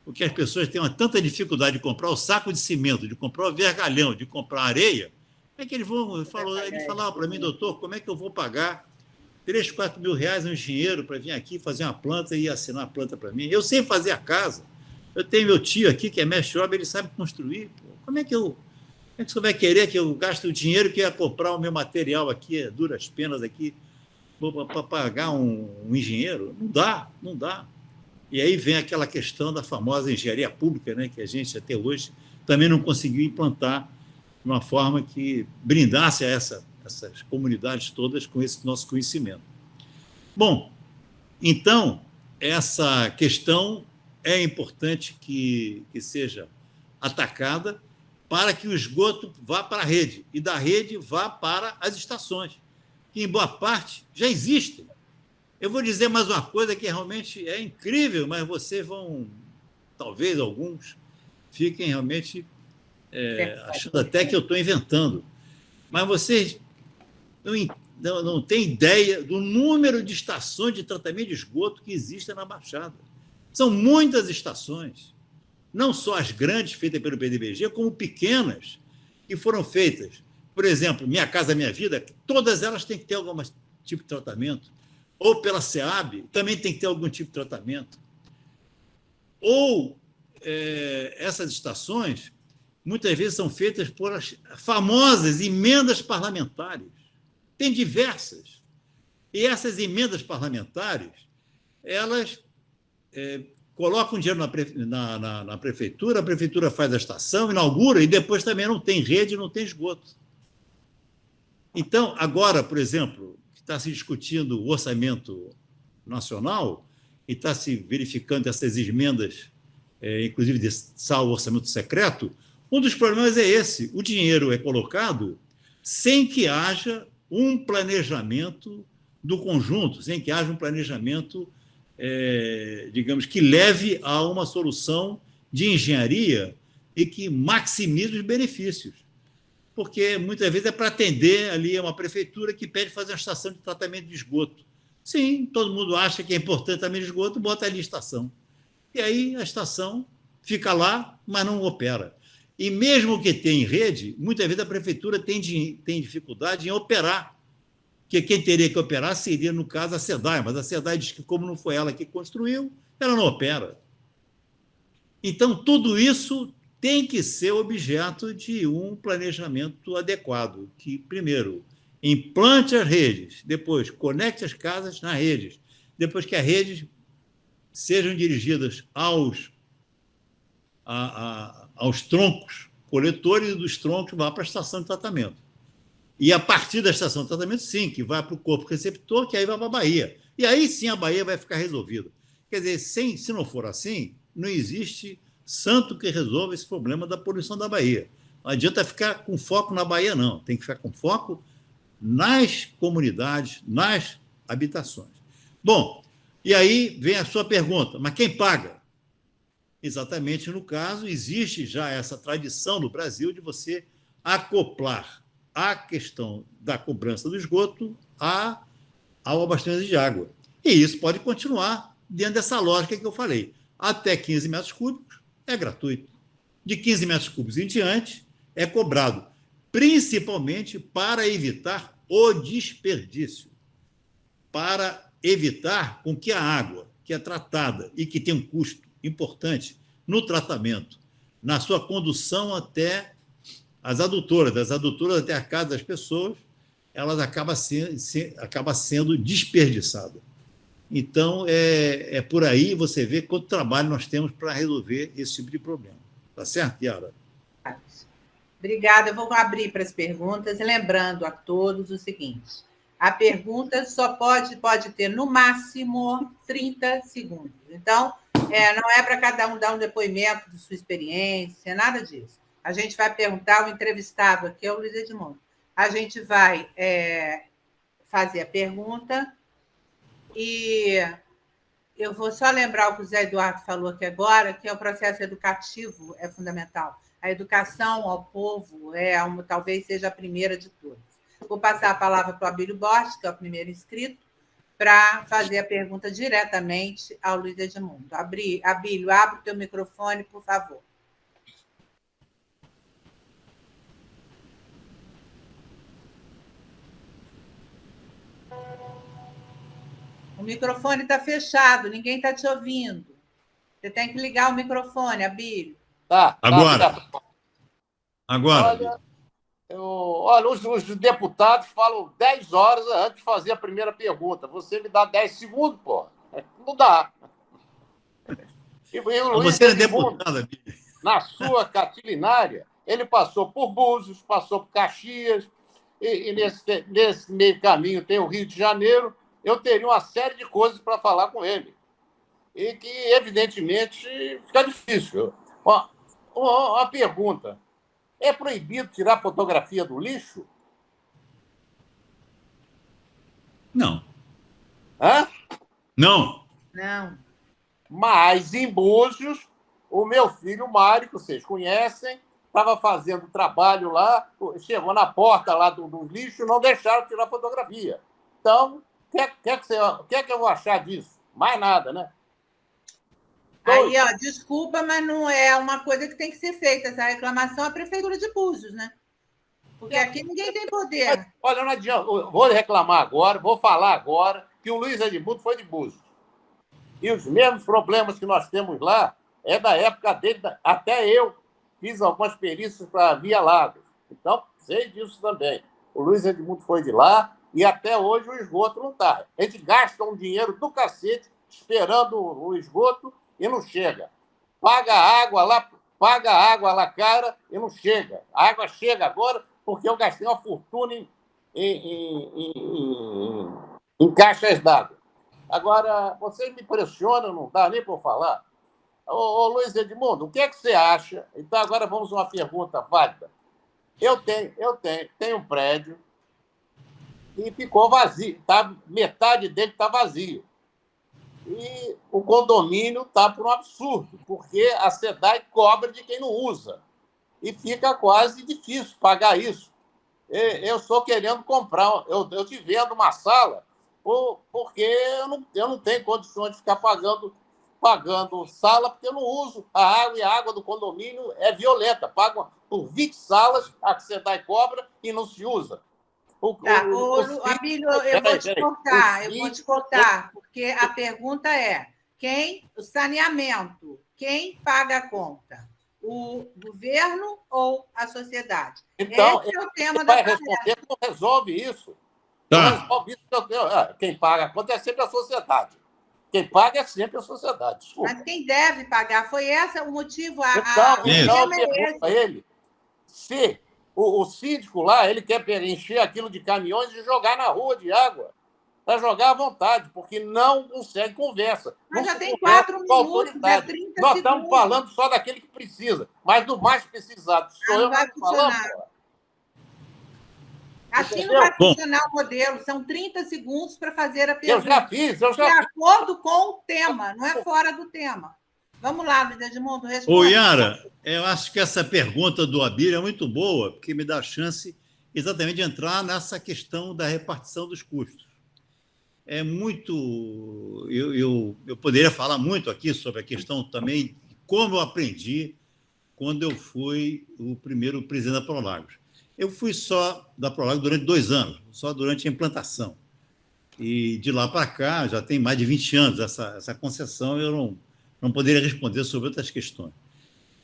porque as pessoas têm tanta dificuldade de comprar o saco de cimento, de comprar o vergalhão, de comprar areia. Como é que eles vão? Ele falava para mim: doutor, como é que eu vou pagar 3, 4 mil reais no dinheiro para vir aqui fazer uma planta e assinar a planta para mim? Eu sei fazer a casa. Eu tenho meu tio aqui, que é mestre obra, ele sabe construir. Pô. Como é que você vai querer que eu gaste o dinheiro que ia comprar o meu material aqui, duras penas aqui, para pagar um engenheiro? Não dá, não dá. E aí vem aquela questão da famosa engenharia pública, né, que a gente até hoje também não conseguiu implantar de uma forma que brindasse a essas comunidades todas com esse nosso conhecimento. Bom, então, essa questão é importante que seja atacada para que o esgoto vá para a rede e da rede vá para as estações, que em boa parte já existem. Eu vou dizer mais uma coisa que realmente é incrível, mas vocês vão, talvez alguns, fiquem realmente achando até que eu estou inventando. Mas vocês não têm ideia do número de estações de tratamento de esgoto que existem na Baixada. São muitas estações, não só as grandes feitas pelo PDBG, como pequenas que foram feitas. Por exemplo, Minha Casa Minha Vida, todas elas têm que ter algum tipo de tratamento. Ou pela SEAB, também tem que ter algum tipo de tratamento. Ou essas estações, muitas vezes, são feitas por as famosas emendas parlamentares. Tem diversas. E essas emendas parlamentares, elas colocam dinheiro na prefeitura, a prefeitura faz a estação, inaugura, e depois também não tem rede, não tem esgoto. Então, agora, por exemplo, está se discutindo o orçamento nacional e está se verificando essas emendas, inclusive de o orçamento secreto. Um dos problemas é esse: o dinheiro é colocado sem que haja um planejamento do conjunto, sem que haja um planejamento, digamos, que leve a uma solução de engenharia e que maximize os benefícios. Porque muitas vezes é para atender ali uma prefeitura que pede fazer uma estação de tratamento de esgoto. Sim, todo mundo acha que é importante tratamento de esgoto, bota ali a estação. E aí a estação fica lá, mas não opera. E mesmo que tenha rede, muitas vezes a prefeitura tem dificuldade em operar, porque quem teria que operar seria, no caso, a SEDAI, mas a SEDAI diz que, como não foi ela que construiu, ela não opera. Então, tudo isso tem que ser objeto de um planejamento adequado, que, primeiro, implante as redes, depois conecte as casas nas redes, depois que as redes sejam dirigidas aos troncos coletores, e dos troncos vá para a estação de tratamento. E a partir da estação de tratamento, sim, que vai para o corpo receptor, que aí vai para a baía. E aí sim a baía vai ficar resolvida. Quer dizer, se não for assim, não existe santo que resolva esse problema da poluição da baía. Não adianta ficar com foco na baía, não. Tem que ficar com foco nas comunidades, nas habitações. Bom, e aí vem a sua pergunta, mas quem paga? Exatamente no caso, existe já essa tradição no Brasil de você acoplar a questão da cobrança do esgoto ao abastecimento de água. E isso pode continuar dentro dessa lógica que eu falei. Até 15 metros cúbicos é gratuito. De 15 metros cúbicos em diante é cobrado, principalmente para evitar o desperdício, para evitar com que a água que é tratada e que tem um custo importante no tratamento, na sua condução até as adutoras, das adutoras até a casa das pessoas, elas acaba sendo desperdiçada. Então, é por aí você vê quanto trabalho nós temos para resolver esse tipo de problema. Tá certo, Yara? Obrigada. Eu vou abrir para as perguntas, lembrando a todos o seguinte: a pergunta só pode ter, no máximo, 30 segundos. Então, não é para cada um dar um depoimento de sua experiência, nada disso. A gente vai perguntar, o entrevistado aqui é o Luiz Edmundo. A gente vai fazer a pergunta e eu vou só lembrar o que o Zé Eduardo falou aqui agora, que é o processo educativo é fundamental. A educação ao povo talvez seja a primeira de todas. Vou passar a palavra para o Abílio Borges, que é o primeiro inscrito, para fazer a pergunta diretamente ao Luiz Edmundo. Abílio, abre o teu microfone, por favor. O microfone está fechado, ninguém está te ouvindo. Você tem que ligar o microfone, Abílio. Tá. Agora. Olha, os deputados falam 10 horas antes de fazer a primeira pergunta. Você me dá 10 segundos, pô. Não dá. E o Luiz Você é Edmundo, deputado, Abílio. na sua catilinária, ele passou por Búzios, passou por Caxias, e nesse meio caminho tem o Rio de Janeiro. Eu teria uma série de coisas para falar com ele. E que, evidentemente, fica difícil. Uma pergunta. É proibido tirar fotografia do lixo? Não. Hã? Não. Não. Mas, em Búzios, o meu filho Mário, que vocês conhecem, estava fazendo trabalho lá, chegou na porta lá do lixo, não deixaram tirar fotografia. Então, o que eu vou achar disso? Mais nada, né? Aí, desculpa, mas não é uma coisa que tem que ser feita. Essa reclamação é a Prefeitura de Búzios, né? Porque aqui ninguém tem poder. Olha, não adianta. Vou reclamar agora, vou falar agora que o Luiz Edmundo foi de Búzios. E os mesmos problemas que nós temos lá é da época dele. Até eu fiz algumas perícias para Via Lagos. Então, sei disso também. O Luiz Edmundo foi de lá e até hoje o esgoto não está. A gente gasta um dinheiro do cacete esperando o esgoto e não chega. Paga água lá cara e não chega. A água chega agora porque eu gastei uma fortuna em caixas d'água. Agora, vocês me pressionam, não dá nem para eu falar. Ô, Luiz Edmundo, o que é que você acha? Então, agora vamos a uma pergunta válida. Eu tenho um prédio e ficou vazio. Metade dele está vazio. E o condomínio está por um absurdo, porque a SEDAI cobra de quem não usa. E fica quase difícil pagar isso. Eu estou querendo comprar, eu te vendo uma sala, porque eu não tenho condições de ficar pagando sala, porque eu não uso a água, e a água do condomínio é violenta. Pagam por 20 salas, a SEDAI cobra e não se usa. Abílio, eu vou te cortar, porque a pergunta é: o saneamento, quem paga a conta? O governo ou a sociedade? Então, esse é o tema vai da responder que não resolve isso. Tá. Não resolve isso. Quem paga a conta é sempre a sociedade. Quem paga é sempre a sociedade. Desculpa. Mas quem deve pagar? Foi esse o motivo? Então eu pergunto a ele se o síndico lá, ele quer encher aquilo de caminhões e jogar na rua de água, para jogar à vontade, porque não consegue conversa. Mas não já tem conversa 4 com a minutos, autoridade. 30 Nós estamos segundos. falando só daquele que precisa, mas do mais precisado sou não eu, vai nós falamos. funcionar. Assim Entendeu? não vai funcionar o modelo. São 30 segundos para fazer a pergunta. Eu já fiz. De acordo com o tema, não é fora do tema. Vamos lá, Luiz Edmundo, responda. Ô, Yara, eu acho que essa pergunta do Abílio é muito boa, porque me dá a chance exatamente de entrar nessa questão da repartição dos custos. É muito... Eu poderia falar muito aqui sobre a questão também de como eu aprendi quando eu fui o primeiro presidente da Prolagos. Eu fui só da Prolagos durante 2 anos, só durante a implantação. E de lá para cá, já tem mais de 20 anos essa concessão, eu não poderia responder sobre outras questões.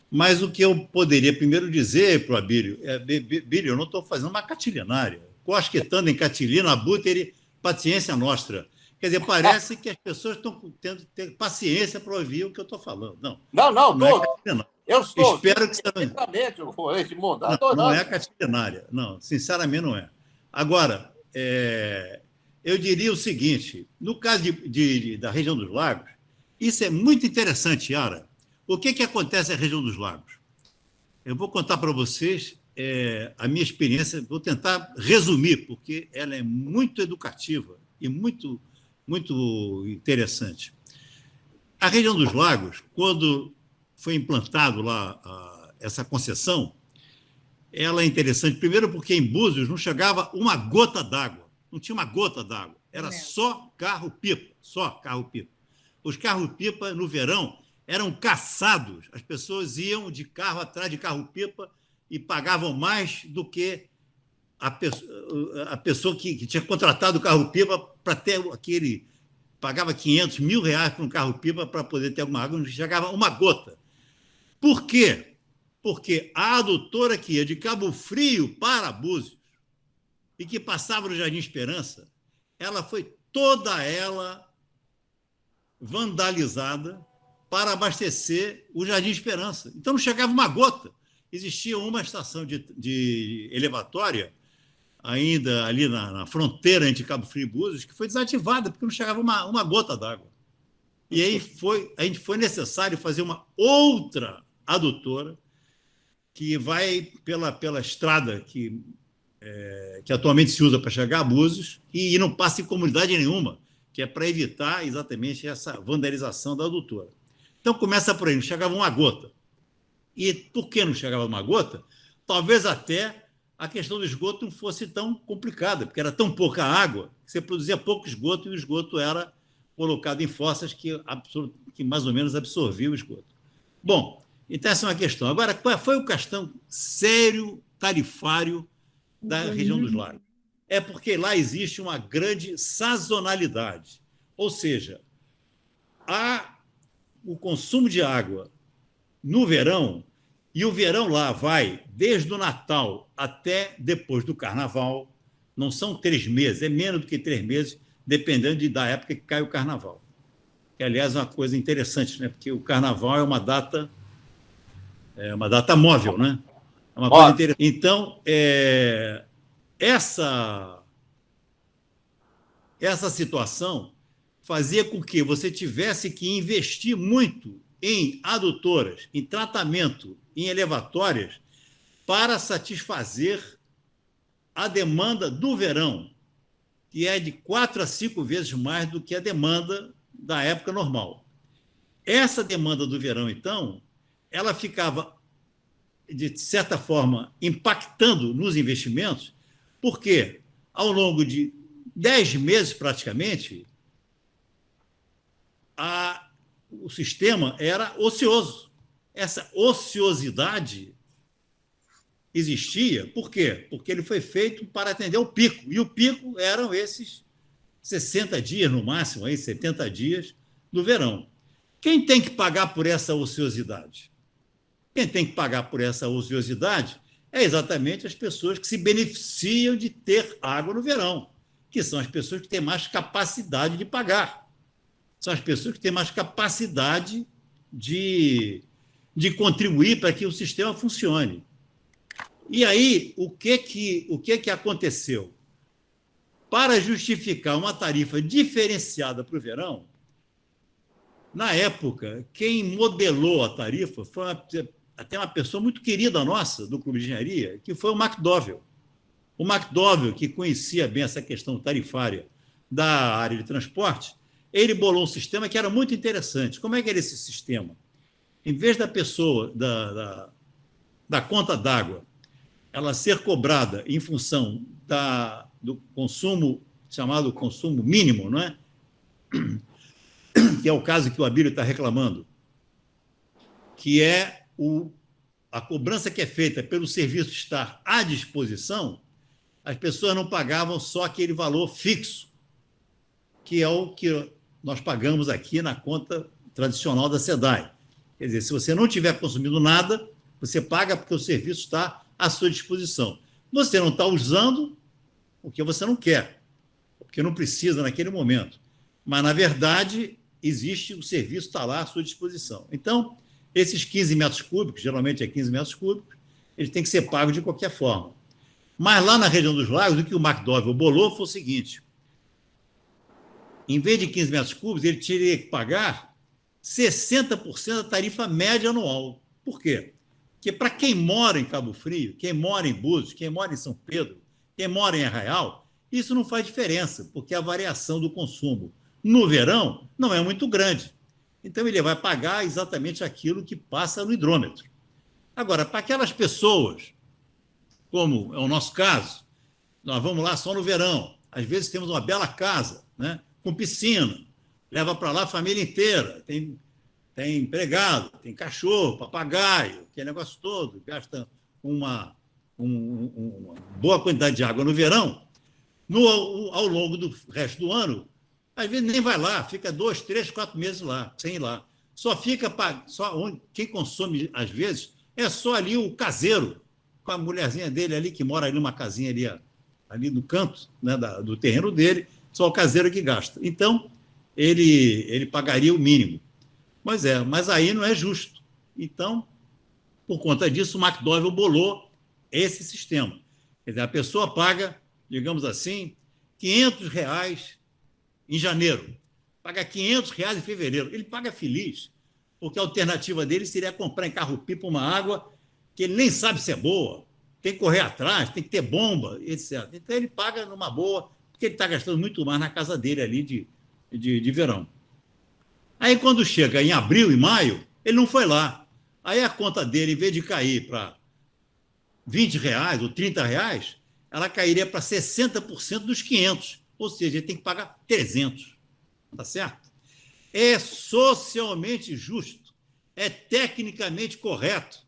Mas o que eu poderia primeiro dizer para o Abílio é: Abílio, eu não estou fazendo uma catilinária. Cosquetando em catilina, abutere, paciência nostra. Quer dizer, parece que as pessoas estão tendo que ter paciência para ouvir o que eu estou falando. Não é catilinária. Eu estou. Espero que perfeitamente, Edmundo. Não é catilinária. Não, sinceramente não é. Agora, eu diria o seguinte: no caso da região dos lagos, isso é muito interessante, Yara. O que acontece na região dos lagos? Eu vou contar para vocês a minha experiência, vou tentar resumir, porque ela é muito educativa e muito, muito interessante. A região dos lagos, quando foi implantado lá essa concessão, ela é interessante, primeiro porque em Búzios não chegava uma gota d'água, não tinha uma gota d'água, era só carro-pipa, só carro-pipa. Os carro-pipa, no verão, eram caçados, as pessoas iam de carro atrás de carro-pipa e pagavam mais do que a pessoa que tinha contratado o carro-pipa para ter aquele... Pagava 500 mil reais para um carro-pipa para poder ter alguma água, não chegava uma gota. Por quê? Porque a adutora que ia de Cabo Frio para Búzios e que passava no Jardim Esperança, ela foi toda ela vandalizada para abastecer o Jardim Esperança. Então, não chegava uma gota. Existia uma estação de elevatória, ainda ali na fronteira entre Cabo Frio e Búzios, que foi desativada, porque não chegava uma gota d'água. E aí foi necessário fazer uma outra adutora que vai pela estrada que atualmente se usa para chegar a Búzios e não passa em comunidade nenhuma, que é para evitar exatamente essa vandalização da adutora. Então, começa por aí, não chegava uma gota. E por que não chegava uma gota? Talvez até a questão do esgoto não fosse tão complicada, porque era tão pouca água que você produzia pouco esgoto e o esgoto era colocado em fossas que mais ou menos absorviam o esgoto. Bom, então essa é uma questão. Agora, qual foi o questão sério tarifário da região dos lagos? É porque lá existe uma grande sazonalidade, ou seja, o consumo de água no verão, e o verão lá vai desde o Natal até depois do Carnaval, não são 3 meses, é menos do que 3 meses, dependendo da época que cai o Carnaval. Que, aliás, é uma coisa interessante, né? Porque o Carnaval é uma data móvel, né? É uma coisa interessante. Então, essa situação fazia com que você tivesse que investir muito em adutoras, em tratamento, em elevatórias, para satisfazer a demanda do verão, que é de 4 a 5 vezes mais do que a demanda da época normal. Essa demanda do verão, então, ela ficava, de certa forma, impactando nos investimentos, porque, ao longo de 10 meses, praticamente, o sistema era ocioso. Essa ociosidade existia, por quê? Porque ele foi feito para atender o pico, e o pico eram esses 60 dias, no máximo, 70 dias do verão. Quem tem que pagar por essa ociosidade? Quem tem que pagar por essa ociosidade é exatamente as pessoas que se beneficiam de ter água no verão, que são as pessoas que têm mais capacidade de pagar. São as pessoas que têm mais capacidade de contribuir para que o sistema funcione. E aí, o que aconteceu? Para justificar uma tarifa diferenciada para o verão, na época, quem modelou a tarifa foi até uma pessoa muito querida nossa, do Clube de Engenharia, que foi o McDowell. O McDowell, que conhecia bem essa questão tarifária da área de transporte, ele bolou um sistema que era muito interessante. Como é que era esse sistema? Em vez da pessoa, da conta d'água, ela ser cobrada em função do consumo, chamado consumo mínimo, não é? Que é o caso que o Abílio está reclamando, que é a cobrança que é feita pelo serviço estar à disposição, as pessoas não pagavam só aquele valor fixo, que é o que nós pagamos aqui na conta tradicional da SEDAI. Quer dizer, se você não tiver consumindo nada, você paga porque o serviço está à sua disposição. Você não está usando porque você não quer, porque não precisa naquele momento. Mas, na verdade, existe, o serviço está lá à sua disposição. Então, esses 15 metros cúbicos, geralmente é 15 metros cúbicos, eles têm que ser pagos de qualquer forma. Mas lá na região dos lagos, o que o McDowell bolou foi o seguinte: em vez de 15 metros cúbicos, ele teria que pagar 60% da tarifa média anual. Por quê? Porque para quem mora em Cabo Frio, quem mora em Búzios, quem mora em São Pedro, quem mora em Arraial, isso não faz diferença, porque a variação do consumo no verão não é muito grande. Então, ele vai pagar exatamente aquilo que passa no hidrômetro. Agora, para aquelas pessoas, como é o nosso caso, nós vamos lá só no verão, às vezes temos uma bela casa, né, com piscina, leva para lá a família inteira, tem empregado, tem cachorro, papagaio, aquele negócio todo, gasta uma boa quantidade de água no verão, ao longo do resto do ano, às vezes nem vai lá, fica 2, 3, 4 meses lá, sem ir lá. Quem consome, às vezes, é só ali o caseiro, com a mulherzinha dele ali, que mora ali numa casinha ali no canto, né, do terreno dele, só o caseiro que gasta. Então, ele pagaria o mínimo. Mas aí não é justo. Então, por conta disso, o McDowell bolou esse sistema. Quer dizer, a pessoa paga, digamos assim, R$ 500 em janeiro, paga R$ 500 em fevereiro. Ele paga feliz, porque a alternativa dele seria comprar em carro-pipa uma água que ele nem sabe se é boa, tem que correr atrás, tem que ter bomba, etc. Então, ele paga numa boa, porque ele está gastando muito mais na casa dele ali de verão. Aí, quando chega em abril e maio, ele não foi lá. Aí a conta dele, em vez de cair para R$ 20 ou R$ 30, ela cairia para 60% dos 500, ou seja, ele tem que pagar 300. Tá certo? É socialmente justo, é tecnicamente correto,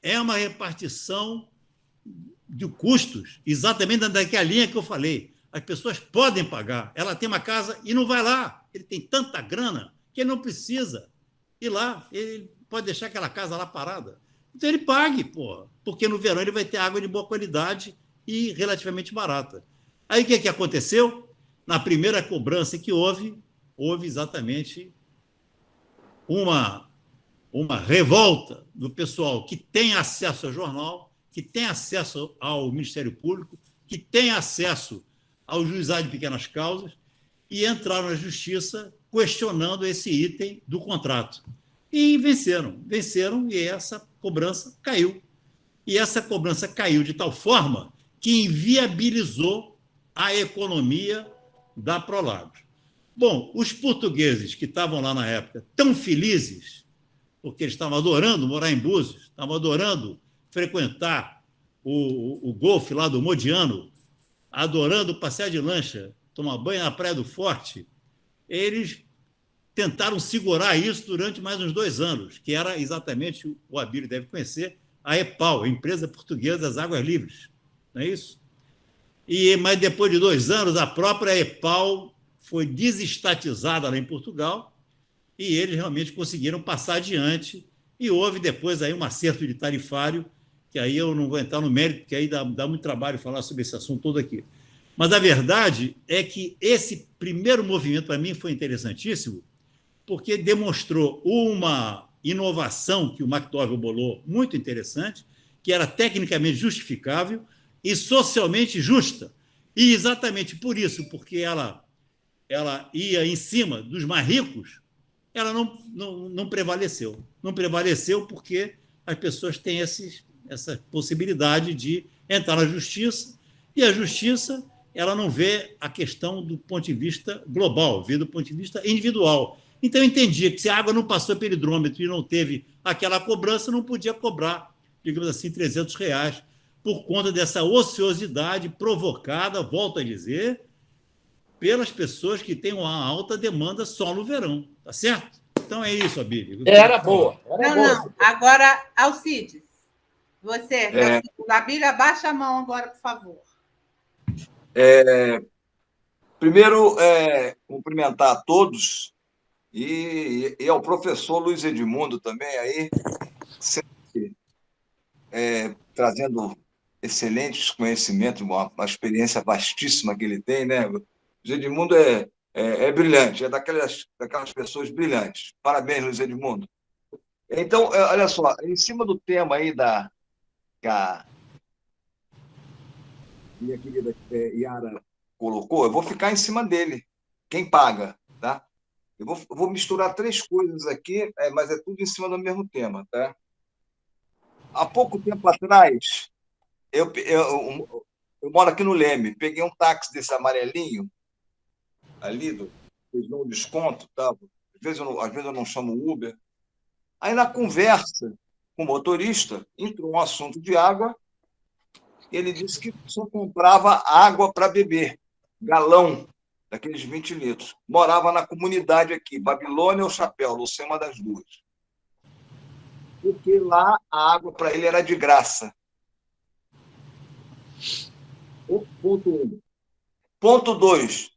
é uma repartição de custos, exatamente daquela linha que eu falei. As pessoas podem pagar. Ela tem uma casa e não vai lá. Ele tem tanta grana que ele não precisa ir lá. Ele pode deixar aquela casa lá parada. Então, ele pague, porra, porque no verão ele vai ter água de boa qualidade e relativamente barata. Aí, o que aconteceu? Na primeira cobrança que houve exatamente uma revolta do pessoal que tem acesso ao jornal, que tem acesso ao Ministério Público, que tem acesso ao juizado de pequenas causas, e entraram na justiça questionando esse item do contrato. E venceram, e essa cobrança caiu. E essa cobrança caiu de tal forma que inviabilizou a economia da Prolagos. Bom, os portugueses que estavam lá na época, tão felizes, porque eles estavam adorando morar em Búzios, estavam adorando frequentar o golfe lá do Modiano, adorando passear de lancha, tomar banho na Praia do Forte, eles tentaram segurar isso durante mais uns 2 anos, que era exatamente, o Abílio deve conhecer, a EPAL, a Empresa Portuguesa das Águas Livres. Não é isso? Mas depois de 2 anos, a própria EPAL foi desestatizada lá em Portugal e eles realmente conseguiram passar adiante e houve depois aí um acerto de tarifário, que aí eu não vou entrar no mérito, porque aí dá muito trabalho falar sobre esse assunto todo aqui. Mas a verdade é que esse primeiro movimento, para mim, foi interessantíssimo, porque demonstrou uma inovação que o McDowell bolou muito interessante, que era tecnicamente justificável e socialmente justa. E exatamente por isso, porque ela ia em cima dos mais ricos, ela não prevaleceu. Não prevaleceu porque as pessoas têm essa possibilidade de entrar na justiça, e a justiça ela não vê a questão do ponto de vista global, vê do ponto de vista individual. Então, eu entendia que se a água não passou pelo hidrômetro e não teve aquela cobrança, não podia cobrar, digamos assim, R$ 300, por conta dessa ociosidade provocada, volto a dizer, pelas pessoas que têm uma alta demanda só no verão, tá certo? Então é isso, Abílio. Era boa. Não. Agora, Alcides, você, Abílio, abaixa a mão agora, por favor. Primeiro, cumprimentar a todos e ao professor Luiz Edmundo também, aí, sempre trazendo excelentes conhecimentos, uma experiência vastíssima que ele tem, né? Luiz Edmundo é brilhante, é daquelas pessoas brilhantes. Parabéns, Luiz Edmundo. Então, olha só, em cima do tema aí que a minha querida Yara colocou, eu vou ficar em cima dele. Quem paga, tá? Eu vou misturar três coisas aqui, mas é tudo em cima do mesmo tema, tá? Há pouco tempo atrás, eu moro aqui no Leme, peguei um táxi desse amarelinho, ali, eles dão um desconto, tá? Às vezes eu não chamo Uber. Aí, na conversa com o motorista, entrou um assunto de água, e ele disse que só comprava água para beber, galão, daqueles 20 litros. Morava na comunidade aqui, Babilônia ou Chapéu, não sei uma das duas. Porque lá a água para ele era de graça. Ponto 1. Ponto 2.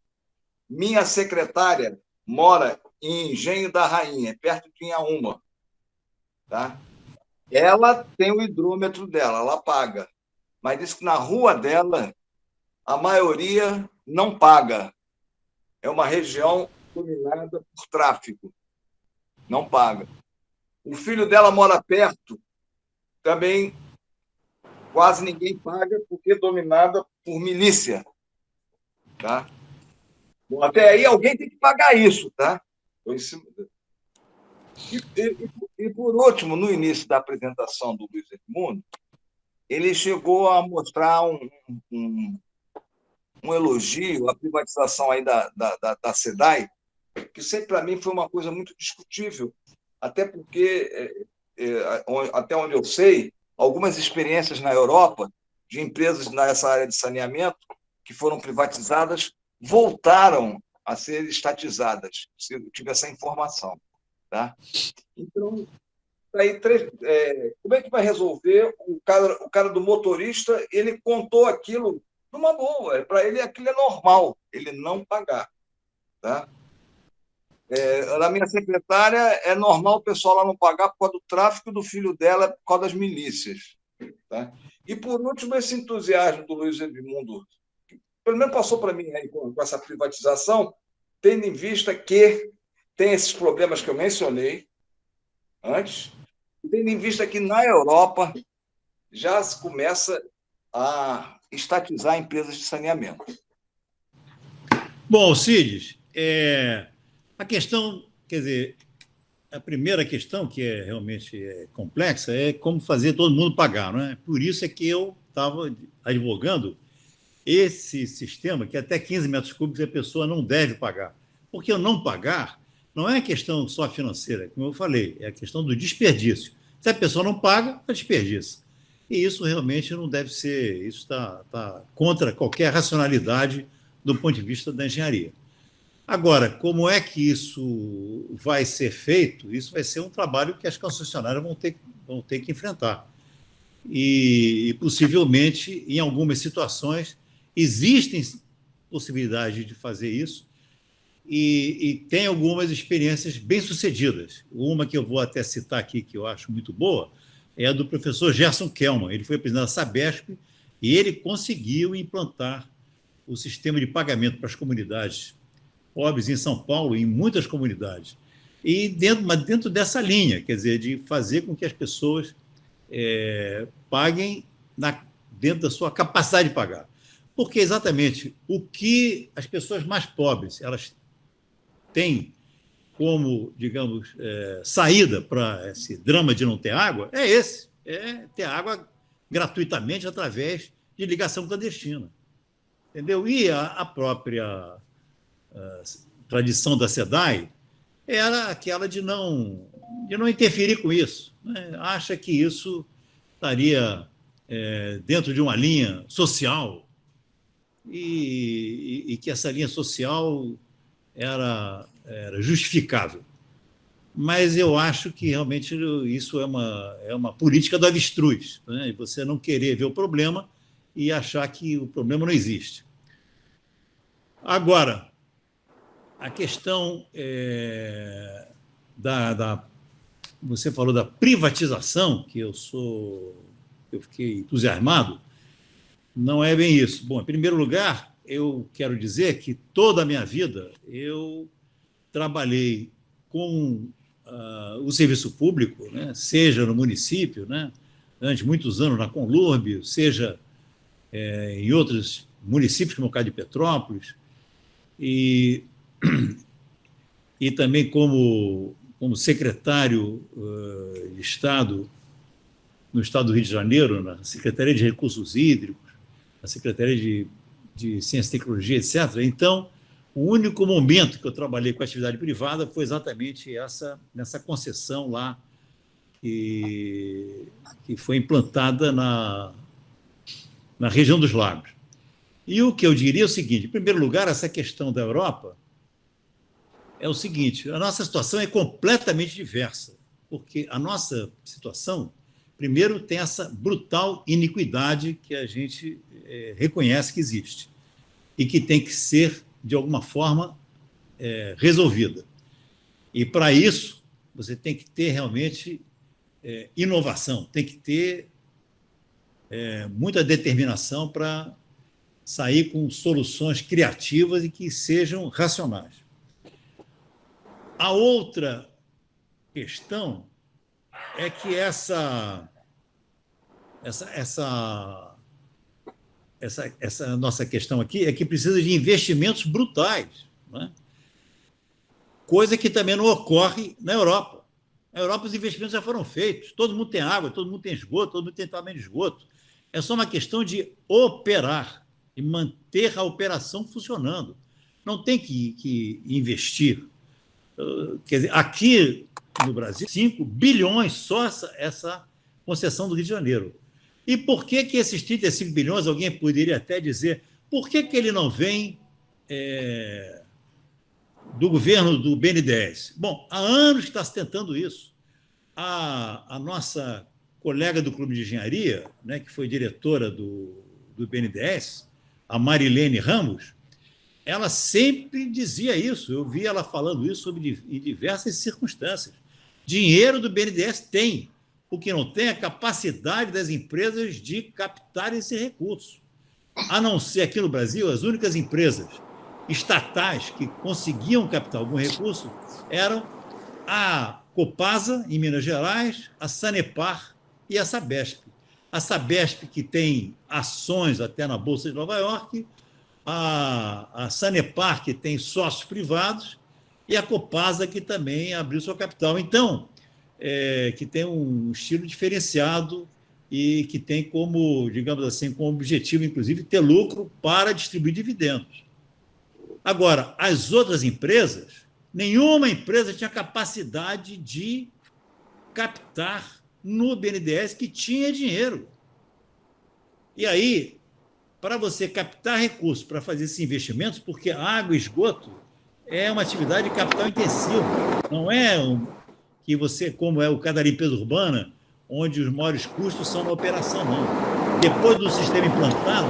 Minha secretária mora em Engenho da Rainha, perto de Inhaúma. Tá? Ela tem o hidrômetro dela, ela paga. Mas diz que na rua dela, a maioria não paga. É uma região dominada por tráfico. Não paga. O filho dela mora perto, também quase ninguém paga, porque é dominada por milícia. Tá? Bom, até aí alguém tem que pagar isso, tá? E por último, no início da apresentação do Luiz Edmundo, ele chegou a mostrar um elogio à privatização aí da SEDAI, que sempre para mim foi uma coisa muito discutível, até porque, até onde eu sei, algumas experiências na Europa de empresas nessa área de saneamento que foram privatizadas voltaram a ser estatizadas. Eu tive essa informação. Tá? Então, aí, como é que vai resolver? O cara do motorista, ele contou aquilo numa boa. Para ele, aquilo é normal, ele não pagar. Tá? Na minha secretária, é normal o pessoal lá não pagar por causa do tráfico do filho dela, por causa das milícias. Tá? E, por último, esse entusiasmo do Luiz Edmundo, que pelo menos passou para mim aí, com essa privatização, tendo em vista que tem esses problemas que eu mencionei antes, tendo em vista que na Europa já se começa a estatizar empresas de saneamento. Bom, Cides, a questão, quer dizer, a primeira questão, que realmente complexa, é como fazer todo mundo pagar, não é? Por isso é que eu estava advogando esse sistema, que até 15 metros cúbicos a pessoa não deve pagar. Porque o não pagar não é questão só financeira, como eu falei, é a questão do desperdício. Se a pessoa não paga, ela desperdiça. E isso realmente não deve ser, isso está contra qualquer racionalidade do ponto de vista da engenharia. Agora, como é que isso vai ser feito? Isso vai ser um trabalho que as concessionárias vão ter que enfrentar. E possivelmente, em algumas situações, existem possibilidades de fazer isso, e tem algumas experiências bem-sucedidas. Uma que eu vou até citar aqui, que eu acho muito boa, é a do professor Gerson Kelman. Ele foi presidente da Sabesp e ele conseguiu implantar o sistema de pagamento para as comunidades pobres em São Paulo e em muitas comunidades. Mas dentro dessa linha, quer dizer, de fazer com que as pessoas paguem dentro da sua capacidade de pagar. Porque exatamente o que as pessoas mais pobres elas têm como, digamos, saída para esse drama de não ter água é ter água gratuitamente através de ligação clandestina. Entendeu? E a própria tradição da SEDAI era aquela de não interferir com isso, né? Acha que isso estaria dentro de uma linha social e que essa linha social era justificável. Mas eu acho que realmente isso é uma política do avestruz, né? Você não querer ver o problema e achar que o problema não existe. Agora, a questão você falou da privatização, que eu fiquei entusiasmado, não é bem isso. Bom, em primeiro lugar, eu quero dizer que toda a minha vida eu trabalhei com o serviço público, né? Seja no município, né? Durante muitos anos na Conlurb, seja em outros municípios, como o caso de Petrópolis, e também como secretário de Estado no Estado do Rio de Janeiro, na Secretaria de Recursos Hídricos, na Secretaria de Ciência e Tecnologia, etc. Então, o único momento que eu trabalhei com atividade privada foi exatamente nessa concessão lá que foi implantada na região dos lagos. E o que eu diria é o seguinte: em primeiro lugar, essa questão da Europa é o seguinte: a nossa situação é completamente diversa, porque a nossa situação, primeiro, tem essa brutal iniquidade que a gente reconhece que existe e que tem que ser, de alguma forma, resolvida. E, para isso, você tem que ter realmente inovação, tem que ter muita determinação para sair com soluções criativas e que sejam racionais. A outra questão é que essa nossa questão aqui é que precisa de investimentos brutais, né? Coisa que também não ocorre na Europa. Na Europa, os investimentos já foram feitos, todo mundo tem água, todo mundo tem esgoto, todo mundo tem tratamento de esgoto. É só uma questão de operar e manter a operação funcionando. Não tem que investir. Quer dizer, aqui no Brasil, 5 bilhões só essa concessão do Rio de Janeiro. E por que esses 35 bilhões, alguém poderia até dizer, por que ele não vem do governo do BNDES? Bom, há anos que está se tentando isso. A nossa colega do Clube de Engenharia, né, que foi diretora do BNDES, a Marilene Ramos, ela sempre dizia isso. Eu vi ela falando isso em diversas circunstâncias. Dinheiro do BNDES tem. O que não tem é a capacidade das empresas de captar esse recurso. A não ser aqui no Brasil, as únicas empresas estatais que conseguiam captar algum recurso eram a Copasa, em Minas Gerais, a Sanepar e a Sabesp. A Sabesp, que tem ações até na Bolsa de Nova York, a Sanepar, que tem sócios privados, e a Copasa, que também abriu sua capital. Então, que tem um estilo diferenciado e que tem como, digamos assim, como objetivo, inclusive, ter lucro para distribuir dividendos. Agora, as outras empresas, nenhuma empresa tinha capacidade de captar no BNDES, que tinha dinheiro. E aí, para você captar recursos para fazer esses investimentos, porque água e esgoto é uma atividade de capital intensiva, não é que você, como é o caso da limpeza urbana, onde os maiores custos são na operação, não. Depois do sistema implantado,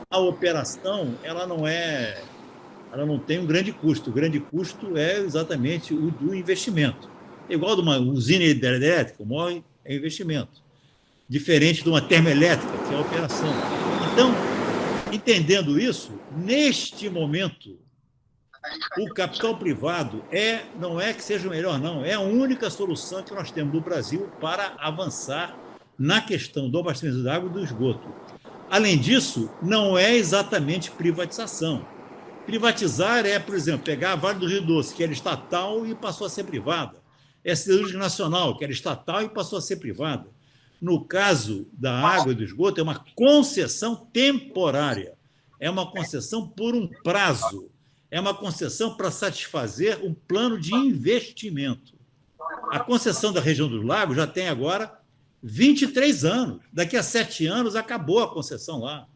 a operação ela não tem um grande custo. O grande custo é exatamente o do investimento. É igual de uma usina hidrelétrica, o maior é investimento. Diferente de uma termoelétrica, que é a operação. Então, entendendo isso, neste momento, o capital privado não é que seja o melhor, não. É a única solução que nós temos no Brasil para avançar na questão do abastecimento da água e do esgoto. Além disso, não é exatamente privatização. Privatizar é, por exemplo, pegar a Vale do Rio Doce, que era estatal e passou a ser privada. É a Siderúrgica Nacional, que era estatal e passou a ser privada. No caso da água e do esgoto, é uma concessão temporária. É uma concessão por um prazo. É uma concessão para satisfazer um plano de investimento. A concessão da região dos lagos já tem agora 23 anos. Daqui a 7 anos acabou a concessão lá.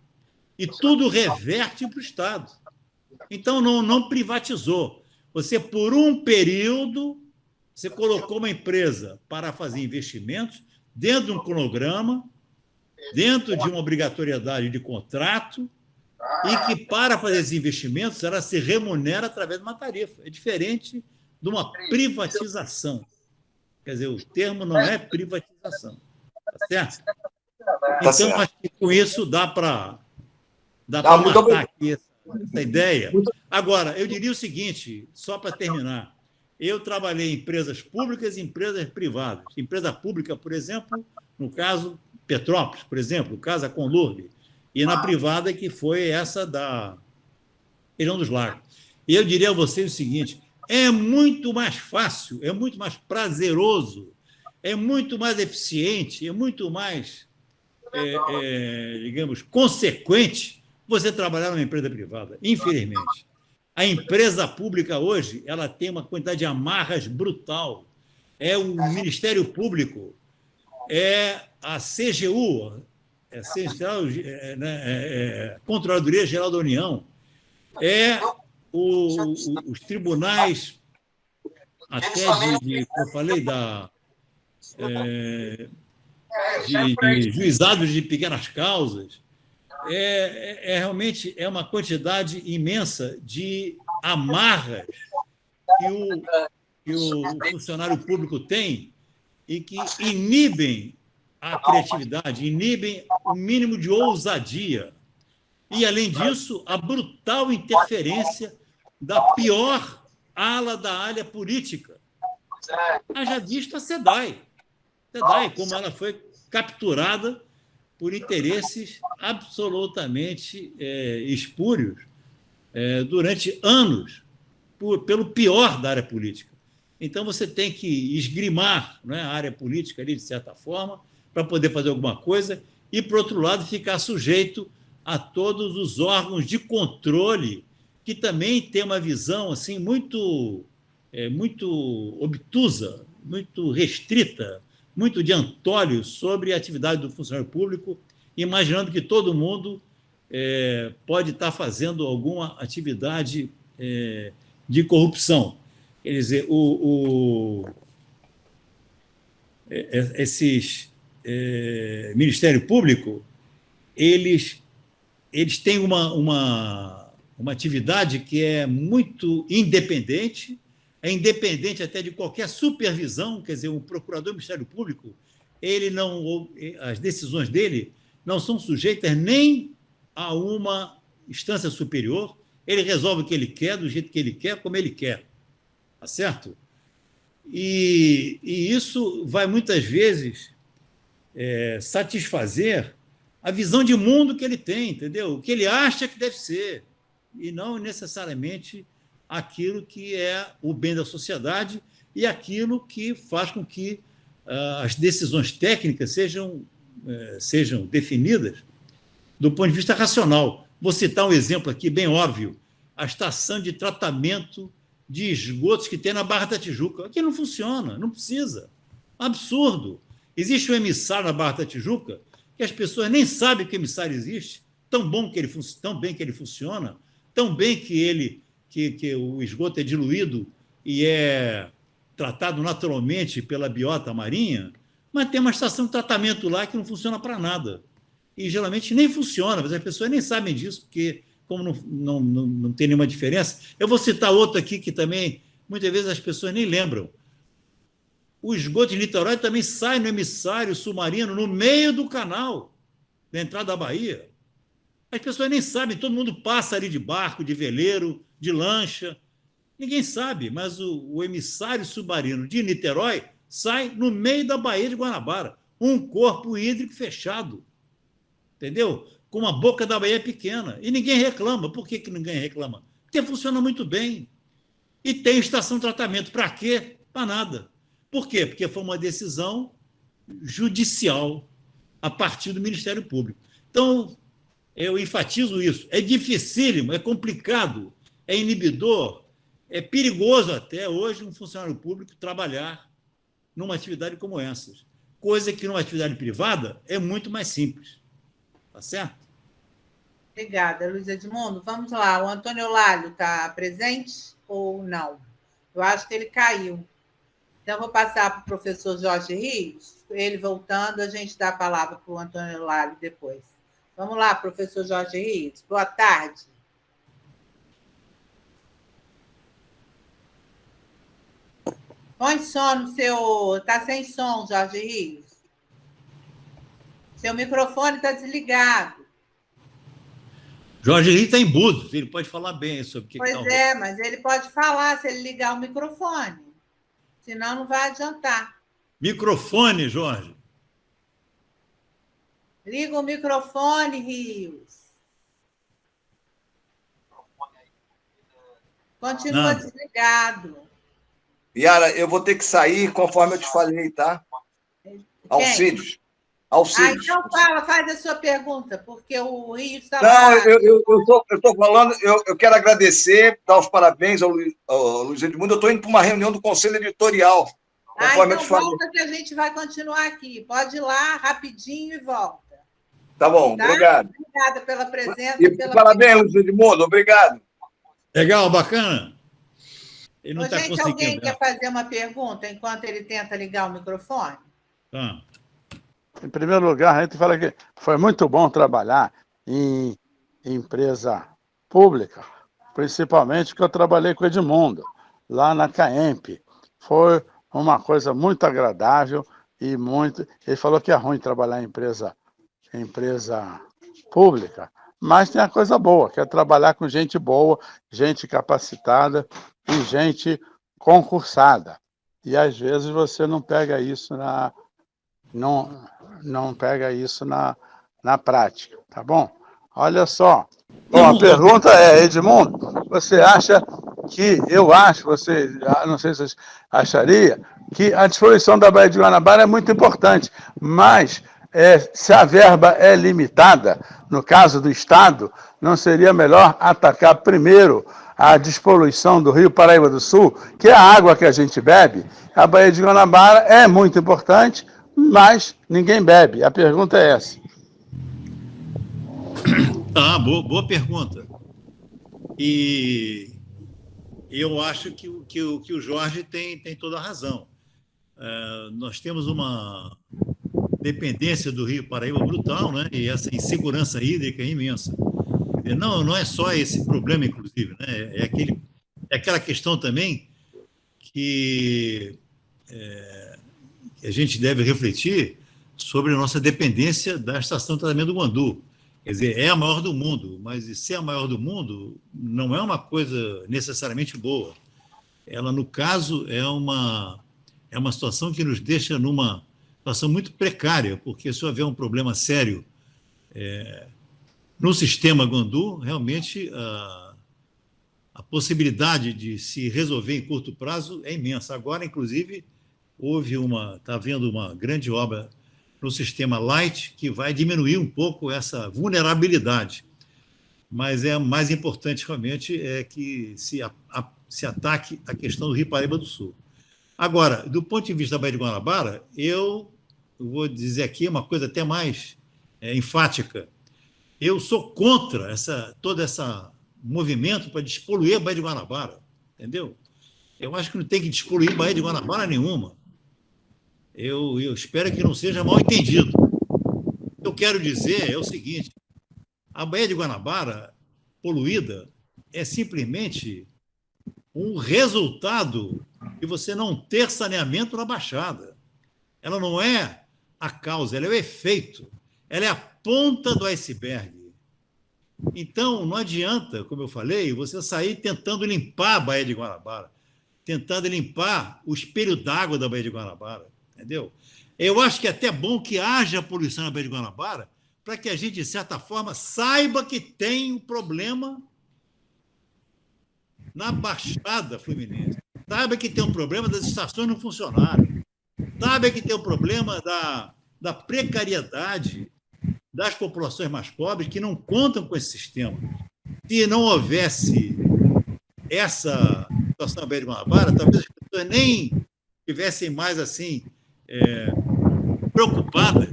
E tudo reverte para o Estado. Então, não privatizou. Você, por um período, você colocou uma empresa para fazer investimentos dentro de um cronograma, dentro de uma obrigatoriedade de contrato, e que, para fazer esses investimentos, ela se remunera através de uma tarifa. É diferente de uma privatização. Quer dizer, o termo não é privatização. Tá certo? Então, acho que com isso dá para matar aqui essa ideia. Agora, eu diria o seguinte, só para terminar. Eu trabalhei em empresas públicas e empresas privadas. Empresa pública, por exemplo, no caso Petrópolis, por exemplo, no caso a Conlurb, e na privada, que foi essa da região dos lagos. E eu diria a vocês o seguinte, é muito mais fácil, é muito mais prazeroso, é muito mais eficiente, é muito mais, digamos, consequente você trabalhar numa empresa privada, infelizmente. A empresa pública hoje ela tem uma quantidade de amarras brutal. É o Ministério Público, é a CGU, Controladoria Geral da União, é os tribunais, até como eu falei, de juizados de pequenas causas. Realmente é uma quantidade imensa de amarras que o funcionário público tem e que inibem a criatividade, inibem o mínimo de ousadia. E, além disso, a brutal interferência da pior ala da área política. Haja visto a SEDAI. Como ela foi capturada por interesses absolutamente espúrios durante anos, pelo pior da área política. Então, você tem que esgrimar, né, a área política ali, de certa forma, para poder fazer alguma coisa, e, por outro lado, ficar sujeito a todos os órgãos de controle, que também têm uma visão assim, muito obtusa, muito restrita, muito de antólio sobre a atividade do funcionário público, imaginando que todo mundo pode estar fazendo alguma atividade de corrupção. Quer dizer, esses Ministério Público, eles têm uma atividade que é muito independente, é independente até de qualquer supervisão. Quer dizer, um procurador do Ministério Público, as decisões dele não são sujeitas nem a uma instância superior, ele resolve o que ele quer, do jeito que ele quer, como ele quer. Tá certo? E isso vai, muitas vezes, satisfazer a visão de mundo que ele tem, entendeu? O que ele acha que deve ser, e não necessariamente aquilo que é o bem da sociedade e aquilo que faz com que as decisões técnicas sejam definidas do ponto de vista racional. Vou citar um exemplo aqui bem óbvio: a estação de tratamento de esgotos que tem na Barra da Tijuca. Aqui não funciona, não precisa. Absurdo. Existe um emissário na Barra da Tijuca que as pessoas nem sabem que o emissário existe, tão bem que ele funciona, tão bem que o esgoto é diluído e é tratado naturalmente pela biota marinha, mas tem uma estação de tratamento lá que não funciona para nada. E geralmente nem funciona, mas as pessoas nem sabem disso, porque como não tem nenhuma diferença. Eu vou citar outro aqui que também, muitas vezes, as pessoas nem lembram. O esgoto de Niterói também sai no emissário submarino, no meio do canal, da entrada da Bahia. As pessoas nem sabem, todo mundo passa ali de barco, de veleiro, de lancha. Ninguém sabe, mas o emissário submarino de Niterói sai no meio da Baía de Guanabara, um corpo hídrico fechado, entendeu? Com uma boca da Baía pequena. E ninguém reclama. Por que ninguém reclama? Porque funciona muito bem. E tem estação de tratamento. Para quê? Para nada. Por quê? Porque foi uma decisão judicial a partir do Ministério Público. Então, eu enfatizo isso. É dificílimo, é complicado, é inibidor, é perigoso até hoje um funcionário público trabalhar numa atividade como essa. Coisa que numa atividade privada é muito mais simples. Tá certo? Obrigada, Luiz Edmundo. Vamos lá, o Antônio Lálio está presente ou não? Eu acho que ele caiu. Então, vou passar para o professor Jorge Rios. Ele voltando, a gente dá a palavra para o Antônio Lálio depois. Vamos lá, professor Jorge Rios. Boa tarde. Põe som no seu... Está sem som, Jorge Rios. Seu microfone está desligado. Jorge Rios está em Búzios, ele pode falar bem sobre o que Pois é, mas ele pode falar se ele ligar o microfone. Senão não vai adiantar. Microfone, Jorge. Liga o microfone, Rios. Continua desligado. Yara, eu vou ter que sair conforme eu te falei, tá? Alcides. Alcides. Então faz a sua pergunta, porque o Rios está lá. Não, eu estou falando, eu quero agradecer, dar os parabéns ao Luiz Edmundo. Eu estou indo para uma reunião do Conselho Editorial. Então volta que a gente vai continuar aqui. Pode ir lá rapidinho e volta. Tá bom, tá? Obrigado. Obrigada pela presença. Parabéns, Luiz Edmundo, obrigado. Legal, bacana. Ele não está conseguindo. Alguém quer fazer uma pergunta enquanto ele tenta ligar o microfone? Tá. Em primeiro lugar, a gente fala que foi muito bom trabalhar em empresa pública, principalmente que eu trabalhei com o Edmundo, lá na CAEMP. Foi uma coisa muito agradável e muito... Ele falou que é ruim trabalhar em empresa pública, mas tem a coisa boa, que é trabalhar com gente boa, gente capacitada e gente concursada. E, às vezes, você não pega isso não pega isso na prática, tá bom? Olha só. Bom, a pergunta é, Edmundo, você acha que, não sei se você acharia, que a despoluição da Baía de Guanabara é muito importante, mas se a verba é limitada, no caso do Estado, não seria melhor atacar primeiro a despoluição do Rio Paraíba do Sul, que é a água que a gente bebe? A Baía de Guanabara é muito importante, mas ninguém bebe. A pergunta é essa. Boa pergunta. E eu acho que o Jorge tem toda a razão. Nós temos uma dependência do Rio Paraíba brutal, né? E essa insegurança hídrica é imensa. Não é só esse problema, inclusive, né? É aquela questão também que a gente deve refletir sobre a nossa dependência da estação de tratamento do Guandu. Quer dizer, é a maior do mundo, mas ser a maior do mundo não é uma coisa necessariamente boa. Ela, no caso, é uma situação que nos deixa numa situação muito precária, porque se houver um problema sério no sistema Guandu, realmente a possibilidade de se resolver em curto prazo é imensa. Agora, inclusive, está havendo uma grande obra no sistema Light que vai diminuir um pouco essa vulnerabilidade. Mas mais importante, realmente, é que se ataque a questão do Rio Paraíba do Sul. Agora, do ponto de vista da Baía de Guanabara, eu vou dizer aqui uma coisa até mais enfática. Eu sou contra todo esse movimento para despoluir a Baía de Guanabara, entendeu? Eu acho que não tem que despoluir a Baía de Guanabara nenhuma. Eu espero que não seja mal entendido. O que eu quero dizer é o seguinte: a Baía de Guanabara poluída é simplesmente um resultado de você não ter saneamento na Baixada. Ela não é a causa, ela é o efeito. Ela é a ponta do iceberg. Então, não adianta, como eu falei, você sair tentando limpar a Baía de Guanabara, tentando limpar o espelho d'água da Baía de Guanabara, entendeu? Eu acho que é até bom que haja poluição na Baía de Guanabara, para que a gente, de certa forma, saiba que tem um problema na Baixada Fluminense. Saiba que tem um problema das estações não funcionarem. Saiba que tem um problema da precariedade das populações mais pobres que não contam com esse sistema. Se não houvesse essa situação na Baía de Guanabara, talvez as pessoas nem estivessem mais assim preocupadas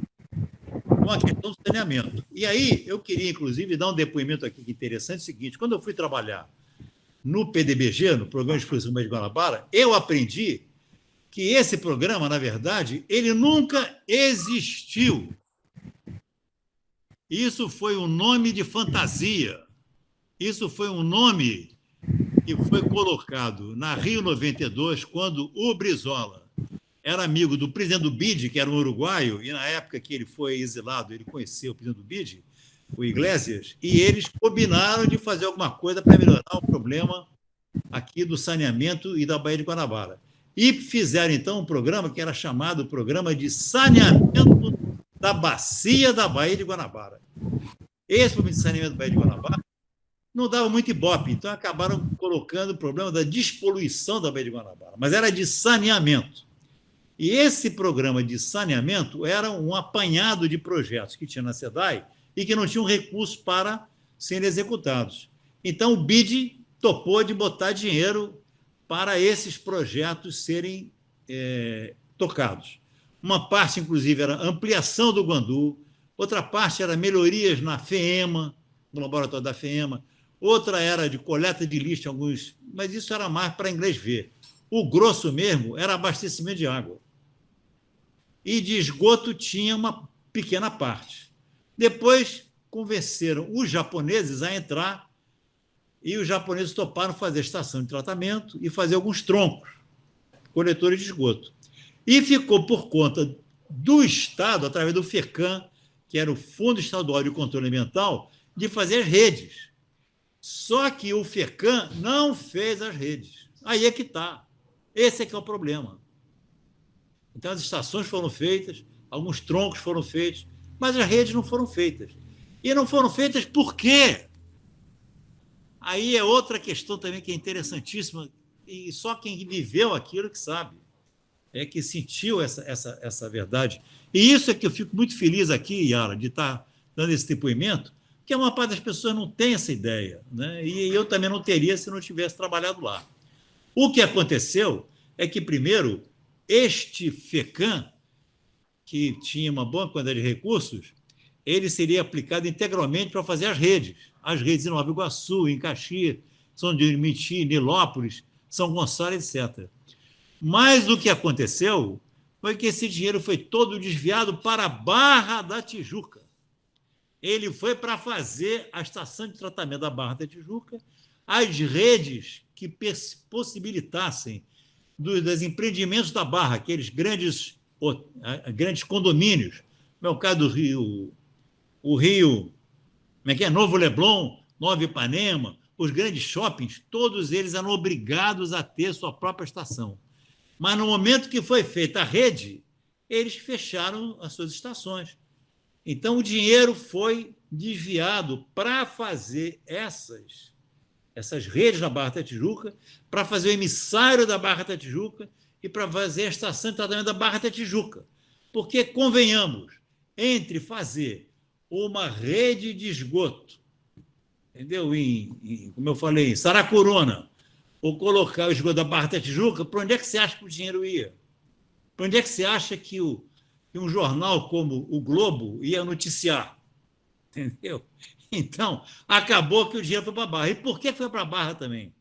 com a questão do saneamento. E aí, eu queria, inclusive, dar um depoimento aqui que interessante, o seguinte, quando eu fui trabalhar no PDBG, no Programa de Exposição Baía de Guanabara, eu aprendi que esse programa, na verdade, ele nunca existiu. Isso foi um nome de fantasia. Isso foi um nome que foi colocado na Rio 92, quando o Brizola era amigo do presidente do BID, que era um uruguaio, e na época que ele foi exilado, ele conheceu o presidente do BID, o Iglesias, e eles combinaram de fazer alguma coisa para melhorar o problema aqui do saneamento e da Baía de Guanabara. E fizeram, então, um programa que era chamado Programa de Saneamento da Bacia da Baía de Guanabara. Esse programa de saneamento da Baía de Guanabara não dava muito ibope, então acabaram colocando o problema da despoluição da Baía de Guanabara, mas era de saneamento. E esse programa de saneamento era um apanhado de projetos que tinha na SEDAI e que não tinham recursos para serem executados. Então, o BID topou de botar dinheiro para esses projetos serem tocados. Uma parte, inclusive, era ampliação do Guandu, outra parte era melhorias na FEEMA, no laboratório da FEEMA, outra era de coleta de lixo, alguns, mas isso era mais para inglês ver. O grosso mesmo era abastecimento de água. E de esgoto tinha uma pequena parte. Depois convenceram os japoneses a entrar e os japoneses toparam fazer estação de tratamento e fazer alguns troncos, coletores de esgoto. E ficou por conta do Estado, através do FECAM, que era o Fundo Estadual de Controle Ambiental, de fazer as redes. Só que o FECAM não fez as redes. Aí é que está. Esse é que é o problema. Então, as estações foram feitas, alguns troncos foram feitos, mas as redes não foram feitas. E não foram feitas por quê? Aí é outra questão também que é interessantíssima, e só quem viveu aquilo que sabe, que sentiu essa verdade. E isso é que eu fico muito feliz aqui, Yara, de estar dando esse depoimento, porque a maior parte das pessoas não tem essa ideia, né? E eu também não teria se não tivesse trabalhado lá. O que aconteceu é que, primeiro, este FECAM, que tinha uma boa quantidade de recursos, ele seria aplicado integralmente para fazer as redes em Nova Iguaçu, em Caxias, São Dimiti, Nilópolis, São Gonçalo, etc. Mas o que aconteceu foi que esse dinheiro foi todo desviado para a Barra da Tijuca. Ele foi para fazer a estação de tratamento da Barra da Tijuca, as redes que possibilitassem dos empreendimentos da Barra, aqueles grandes condomínios, no meu caso do Rio, o Rio, como é que é? Novo Leblon, Nova Ipanema, os grandes shoppings, todos eles eram obrigados a ter sua própria estação. Mas no momento que foi feita a rede, eles fecharam as suas estações. Então, o dinheiro foi desviado para fazer essas redes na Barra da Tijuca, para fazer o emissário da Barra da Tijuca e para fazer a estação de tratamento da Barra da Tijuca. Porque, convenhamos, entre fazer uma rede de esgoto, entendeu? Como eu falei, em Saracuruna, ou colocar o esgoto da Barra da Tijuca, para onde é que você acha que o dinheiro ia? Para onde é que você acha que um jornal como o Globo ia noticiar? Entendeu? Então, acabou que o dinheiro foi para a Barra. E por que foi para a Barra também?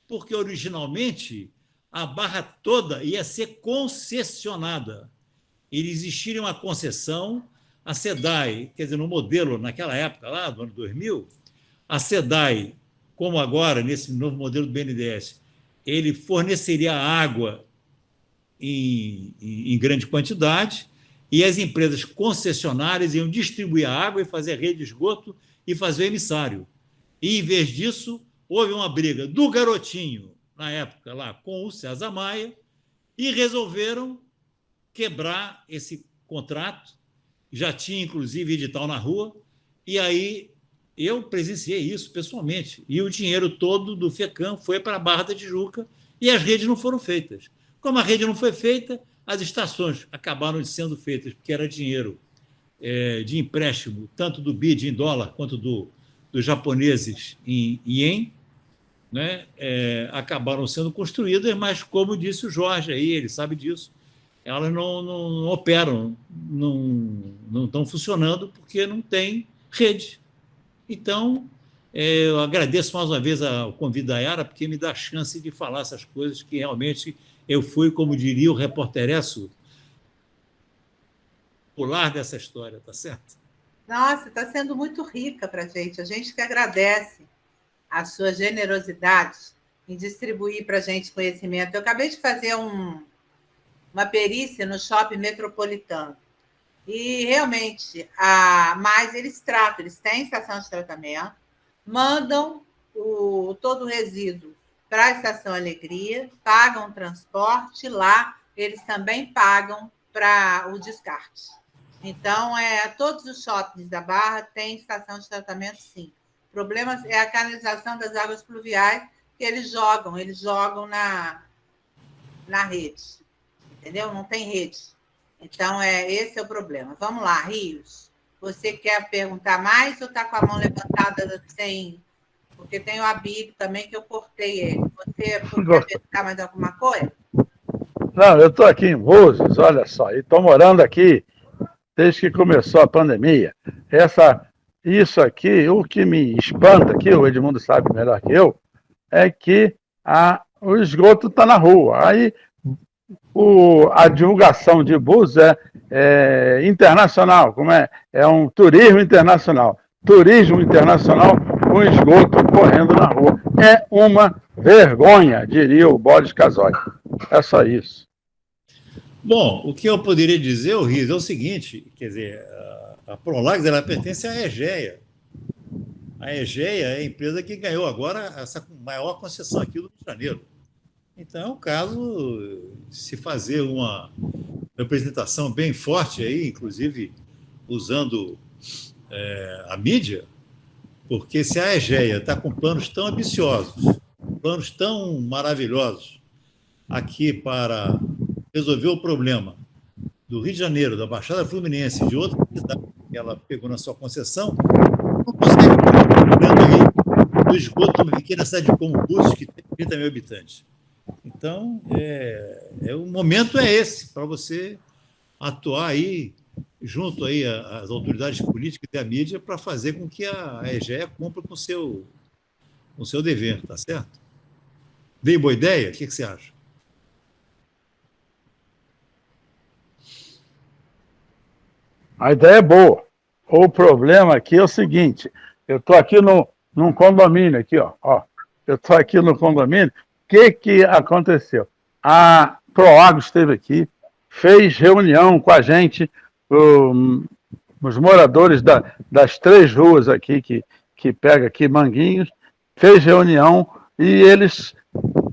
Porque, originalmente, a Barra toda ia ser concessionada. Iria existir uma concessão, a SEDAI, quer dizer, no modelo, naquela época, lá do ano 2000, a SEDAI, como agora, nesse novo modelo do BNDES, ele forneceria água em grande quantidade e as empresas concessionárias iam distribuir a água e fazer a rede de esgoto e fazer o emissário. E, em vez disso, houve uma briga do Garotinho, na época, lá com o César Maia, e resolveram quebrar esse contrato, já tinha, inclusive, edital na rua, e aí eu presenciei isso pessoalmente. E o dinheiro todo do FECAM foi para a Barra da Tijuca e as redes não foram feitas. Como a rede não foi feita, as estações acabaram sendo feitas, porque era dinheiro de empréstimo, tanto do BID em dólar quanto dos japoneses em ien, né? Acabaram sendo construídas, mas, como disse o Jorge, aí, ele sabe disso, elas não operam, não estão funcionando porque não tem rede. Então, eu agradeço mais uma vez o convite da Yara, porque me dá a chance de falar essas coisas que realmente eu fui, como diria o repórteresso, pular dessa história, tá certo? Nossa, está sendo muito rica para a gente que agradece a sua generosidade em distribuir para a gente conhecimento. Eu acabei de fazer uma perícia no shopping metropolitano e, realmente, mas eles tratam, eles têm estação de tratamento, mandam todo o resíduo para a Estação Alegria, pagam o transporte, lá eles também pagam para o descarte. Então, todos os shoppings da Barra têm estação de tratamento, sim. O problema é a canalização das águas pluviais que eles jogam na rede, entendeu? Não tem rede. Então, esse é o problema. Vamos lá, Rios. Você quer perguntar mais ou está com a mão levantada sem... Porque tem o Abílio também, que eu cortei ele. Você quer perguntar mais alguma coisa? Não, eu estou aqui em Búzios, olha só, e estou morando aqui desde que começou a pandemia. Isso aqui, o que me espanta aqui, o Edmundo sabe melhor que eu, é que o esgoto está na rua. Aí a divulgação de Búzios é internacional, é um turismo internacional. Turismo internacional com esgoto correndo na rua. É uma vergonha, diria o Boris Casoy. É só isso. Bom, o que eu poderia dizer, Rios, é o seguinte, quer dizer, a Prolagos, ela pertence à EGEA. A EGEA é a empresa que ganhou agora essa maior concessão aqui do Rio de Janeiro. Então, é um caso de se fazer uma representação bem forte aí, inclusive usando a mídia, porque se a EGEA está com planos tão ambiciosos, planos tão maravilhosos aqui para resolver o problema do Rio de Janeiro, da Baixada Fluminense, de outra cidade que ela pegou na sua concessão, não consegue resolver o problema aí do esgoto de uma pequena cidade como Búzios, que tem 30 mil habitantes. Então, o momento é esse, para você atuar aí, junto aí às autoridades políticas e à mídia, para fazer com que a EGEA cumpra com o seu dever, tá certo? Veio boa ideia? O que você acha? A ideia é boa. O problema aqui é o seguinte, eu estou aqui num condomínio, aqui, ó. Eu estou aqui no condomínio. O que aconteceu? A Proagro esteve aqui, fez reunião com a gente, os moradores das 3 ruas aqui, que pega aqui Manguinhos, fez reunião e eles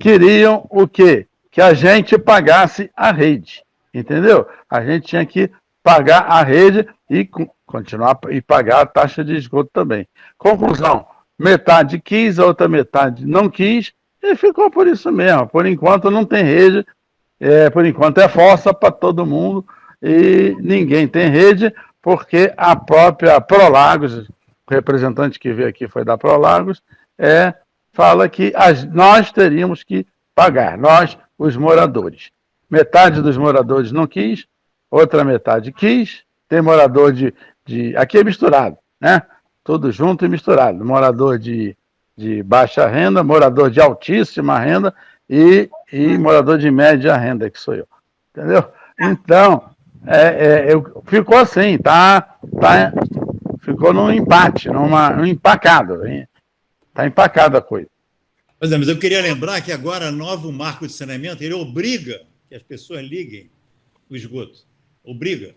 queriam o quê? Que a gente pagasse a rede, entendeu? A gente tinha que pagar a rede e continuar e pagar a taxa de esgoto também. Conclusão, metade quis, a outra metade não quis, e ficou por isso mesmo. Por enquanto não tem rede, por enquanto é fossa para todo mundo, e ninguém tem rede, porque a própria Prolagos, o representante que veio aqui foi da Prolagos, fala que nós teríamos que pagar, nós, os moradores. Metade dos moradores não quis, outra metade quis, tem morador aqui é misturado, né? Tudo junto e misturado. Morador de baixa renda, morador de altíssima renda e morador de média renda, que sou eu. Entendeu? Então, ficou assim, ficou num empate, num empacado. Está empacada a coisa. Pois é, mas eu queria lembrar que agora o novo marco de saneamento, ele obriga que as pessoas liguem o esgoto. Obriga.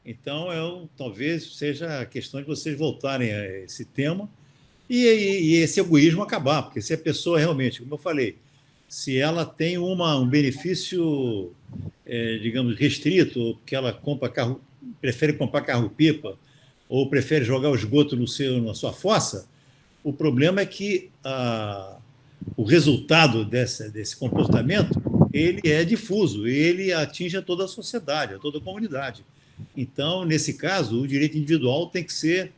Então, talvez seja a questão de vocês voltarem a esse tema e esse egoísmo acabar, porque se a pessoa realmente, como eu falei, se ela tem um benefício digamos, restrito, ou porque ela prefere comprar carro-pipa, ou prefere jogar o esgoto na sua fossa, o problema é que o resultado desse comportamento ele é difuso, ele atinge a toda a sociedade, a toda a comunidade. Então, nesse caso, o direito individual tem que ser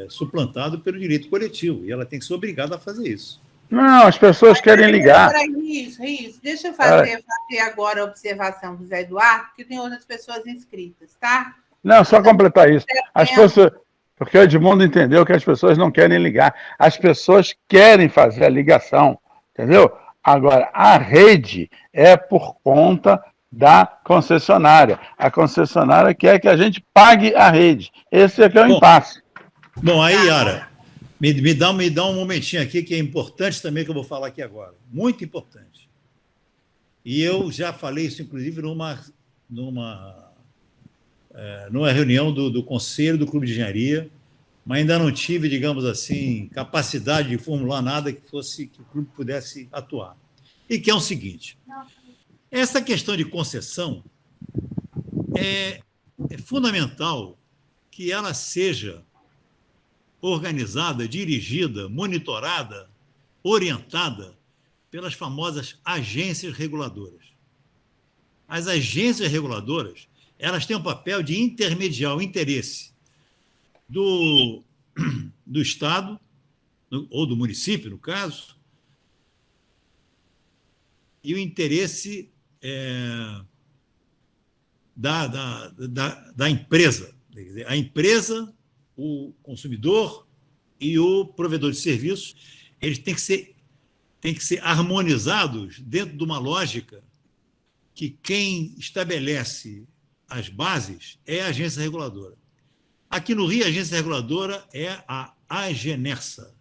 suplantado pelo direito coletivo, e ela tem que ser obrigada a fazer isso. Não, as pessoas querem ligar. Isso. Deixa eu fazer agora a observação do Zé Eduardo, porque tem outras pessoas inscritas, tá? Não, só completar isso. As pessoas, porque o Edmundo entendeu que as pessoas não querem ligar. As pessoas querem fazer a ligação, entendeu? Agora, a rede é por conta da concessionária. A concessionária quer que a gente pague a rede. Esse é que é o impasse. Bom, aí, Yara, me dá um momentinho aqui que é importante também, que eu vou falar aqui agora. Muito importante. E eu já falei isso, inclusive, numa reunião do Conselho do Clube de Engenharia, mas ainda não tive, digamos assim, capacidade de formular nada que o clube pudesse atuar. E que é o seguinte: essa questão de concessão é fundamental que ela seja organizada, dirigida, monitorada, orientada pelas famosas agências reguladoras. As agências reguladoras, elas têm o papel de intermediar o interesse do Estado, ou do município, no caso, e o interesse da empresa. Quer dizer, a empresa, o consumidor e o provedor de serviços, eles têm que ser harmonizados dentro de uma lógica que quem estabelece as bases é a agência reguladora. Aqui no Rio, a agência reguladora é a Agenersa.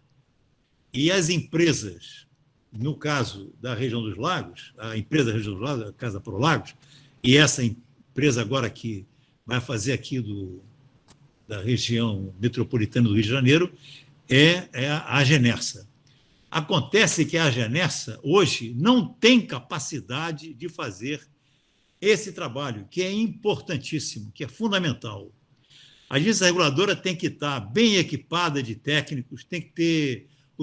E as empresas, no caso da região dos lagos, a empresa da região dos lagos, a Casa Pro Lagos, e essa empresa agora que vai fazer aqui da região metropolitana do Rio de Janeiro, é a Agenersa. Acontece que a Agenersa, hoje, não tem capacidade de fazer esse trabalho, que é importantíssimo, que é fundamental. A agência reguladora tem que estar bem equipada de técnicos, os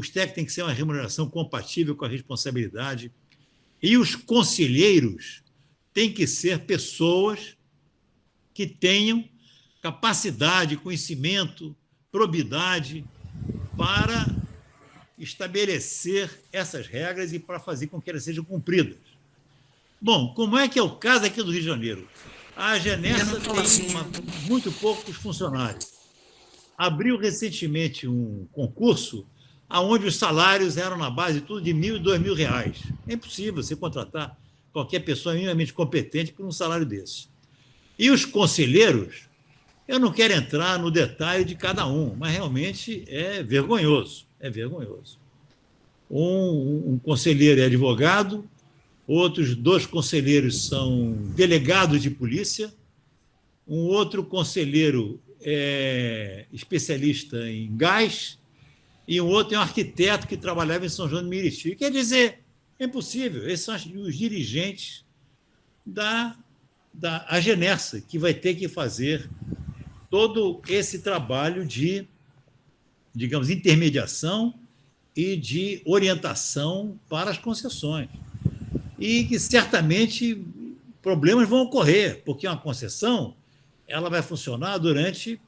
técnicos têm que ser uma remuneração compatível com a responsabilidade, e os conselheiros têm que ser pessoas que tenham capacidade, conhecimento, probidade para estabelecer essas regras e para fazer com que elas sejam cumpridas. Bom, como é que é o caso aqui do Rio de Janeiro? A Agenersa tem muito poucos funcionários. Abriu recentemente um concurso onde os salários eram na base de tudo de R$ 1.000 e R$ 2.000. É impossível você contratar qualquer pessoa minimamente competente por um salário desse. E os conselheiros, eu não quero entrar no detalhe de cada um, mas realmente é vergonhoso. É vergonhoso. Um conselheiro é advogado, outros 2 conselheiros são delegados de polícia, um outro conselheiro é especialista em gás, e um outro é um arquiteto que trabalhava em São João de Meriti. Quer dizer, é impossível. Esses são os dirigentes da Agenersa, que vai ter que fazer todo esse trabalho de, digamos, intermediação e de orientação para as concessões. E que certamente problemas vão ocorrer, porque uma concessão ela vai funcionar durante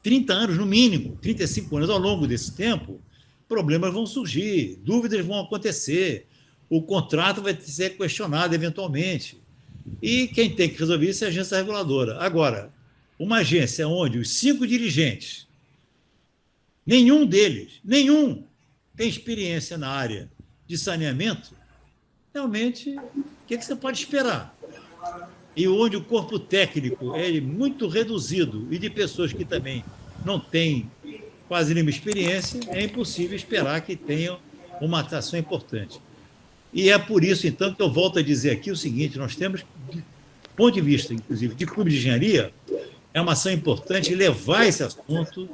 30 anos, no mínimo, 35 anos. Ao longo desse tempo, problemas vão surgir, dúvidas vão acontecer, o contrato vai ser questionado eventualmente. E quem tem que resolver isso é a agência reguladora. Agora, uma agência onde os 5 dirigentes, nenhum tem experiência na área de saneamento, realmente, o que você pode esperar? E onde o corpo técnico é muito reduzido e de pessoas que também não têm quase nenhuma experiência, é impossível esperar que tenham uma atuação importante. E é por isso, então, que eu volto a dizer aqui o seguinte: nós temos, do ponto de vista, inclusive, de clube de engenharia, é uma ação importante levar esse assunto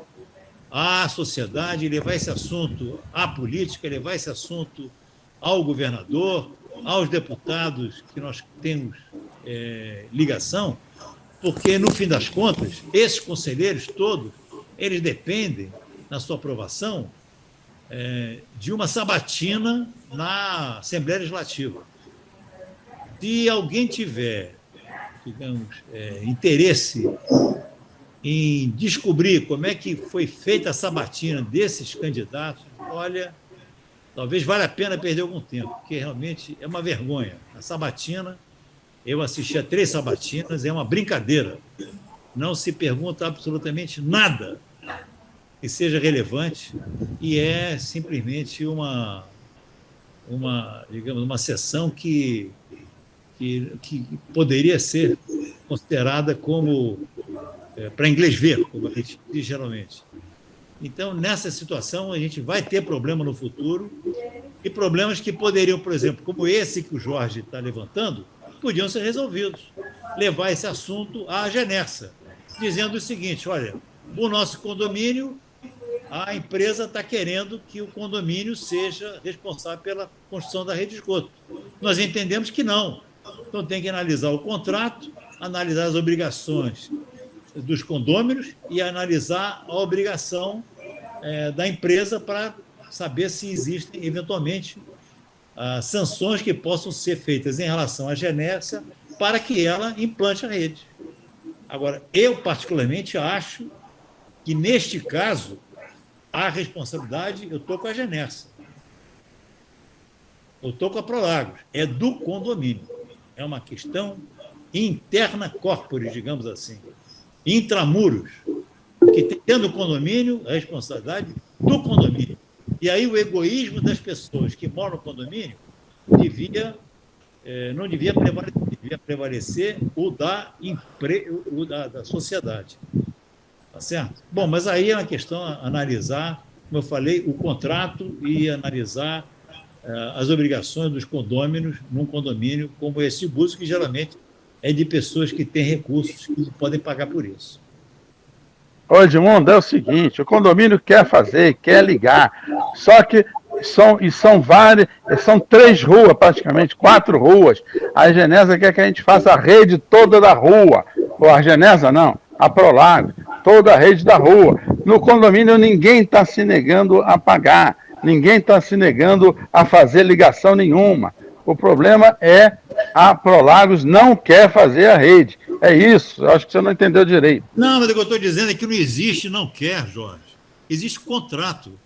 à sociedade, levar esse assunto à política, levar esse assunto ao governador, aos deputados que nós temos ligação, porque, no fim das contas, esses conselheiros todos, eles dependem, na sua aprovação, de uma sabatina na Assembleia Legislativa. Se alguém tiver, digamos, interesse em descobrir como é que foi feita a sabatina desses candidatos, olha, talvez valha a pena perder algum tempo, porque realmente é uma vergonha. A sabatina, eu assisti a 3 sabatinas, é uma brincadeira. Não se pergunta absolutamente nada que seja relevante e é simplesmente digamos, uma sessão que poderia ser considerada como para inglês ver, como a gente diz geralmente. Então, nessa situação, a gente vai ter problema no futuro e problemas que poderiam, por exemplo, como esse que o Jorge está levantando, podiam ser resolvidos. Levar esse assunto à Genersa, dizendo o seguinte, olha, o nosso condomínio, a empresa está querendo que o condomínio seja responsável pela construção da rede de esgoto. Nós entendemos que não. Então, tem que analisar o contrato, analisar as obrigações dos condôminos e analisar a obrigação da empresa para saber se existem, eventualmente, sanções que possam ser feitas em relação à Genersa para que ela implante a rede. Agora, eu, particularmente, acho que, neste caso, a responsabilidade, eu estou com a Genersa. Eu estou com a Prolagos. É do condomínio. É uma questão interna corporis, digamos assim. Intramuros. Que tendo o condomínio, a responsabilidade do condomínio. E aí o egoísmo das pessoas que moram no condomínio não devia prevalecer o da sociedade. Tá certo? Bom, mas aí é uma questão a analisar, como eu falei, o contrato e analisar as obrigações dos condôminos num condomínio como esse Búzios, que geralmente é de pessoas que têm recursos que podem pagar por isso. Ô, Edmundo, é o seguinte, o condomínio quer fazer, quer ligar, só que são 3 ruas, praticamente, 4 ruas. A Genersa quer que a gente faça a rede toda da rua. Ou a Genersa não, a Prolagos, toda a rede da rua. No condomínio ninguém está se negando a pagar, ninguém está se negando a fazer ligação nenhuma. O problema é a Prolagos não quer fazer a rede. É isso, eu acho que você não entendeu direito. Não, mas o que eu estou dizendo é que não existe não quer, Jorge. Existe contrato.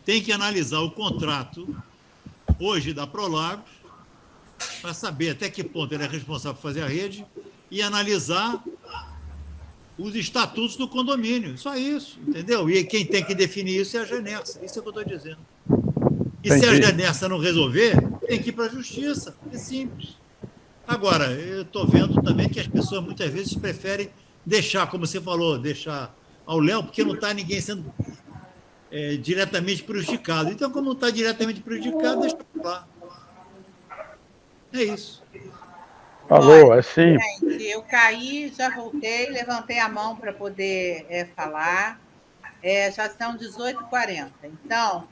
Tem que analisar o contrato hoje da Prolagos para saber até que ponto ele é responsável por fazer a rede e analisar os estatutos do condomínio. Só isso, entendeu? E quem tem que definir isso é a Genersa. Isso é o que eu estou dizendo. E entendi. Se a Genersa não resolver, tem que ir para a justiça. É simples. Agora, eu estou vendo também que as pessoas muitas vezes preferem deixar, como você falou, deixar ao léu, porque não está ninguém sendo diretamente prejudicado. Então, como não está diretamente prejudicado, deixa para lá. É isso. Falou, é simples. Gente, eu caí, já voltei, levantei a mão para poder falar. Já são 18h40. Então,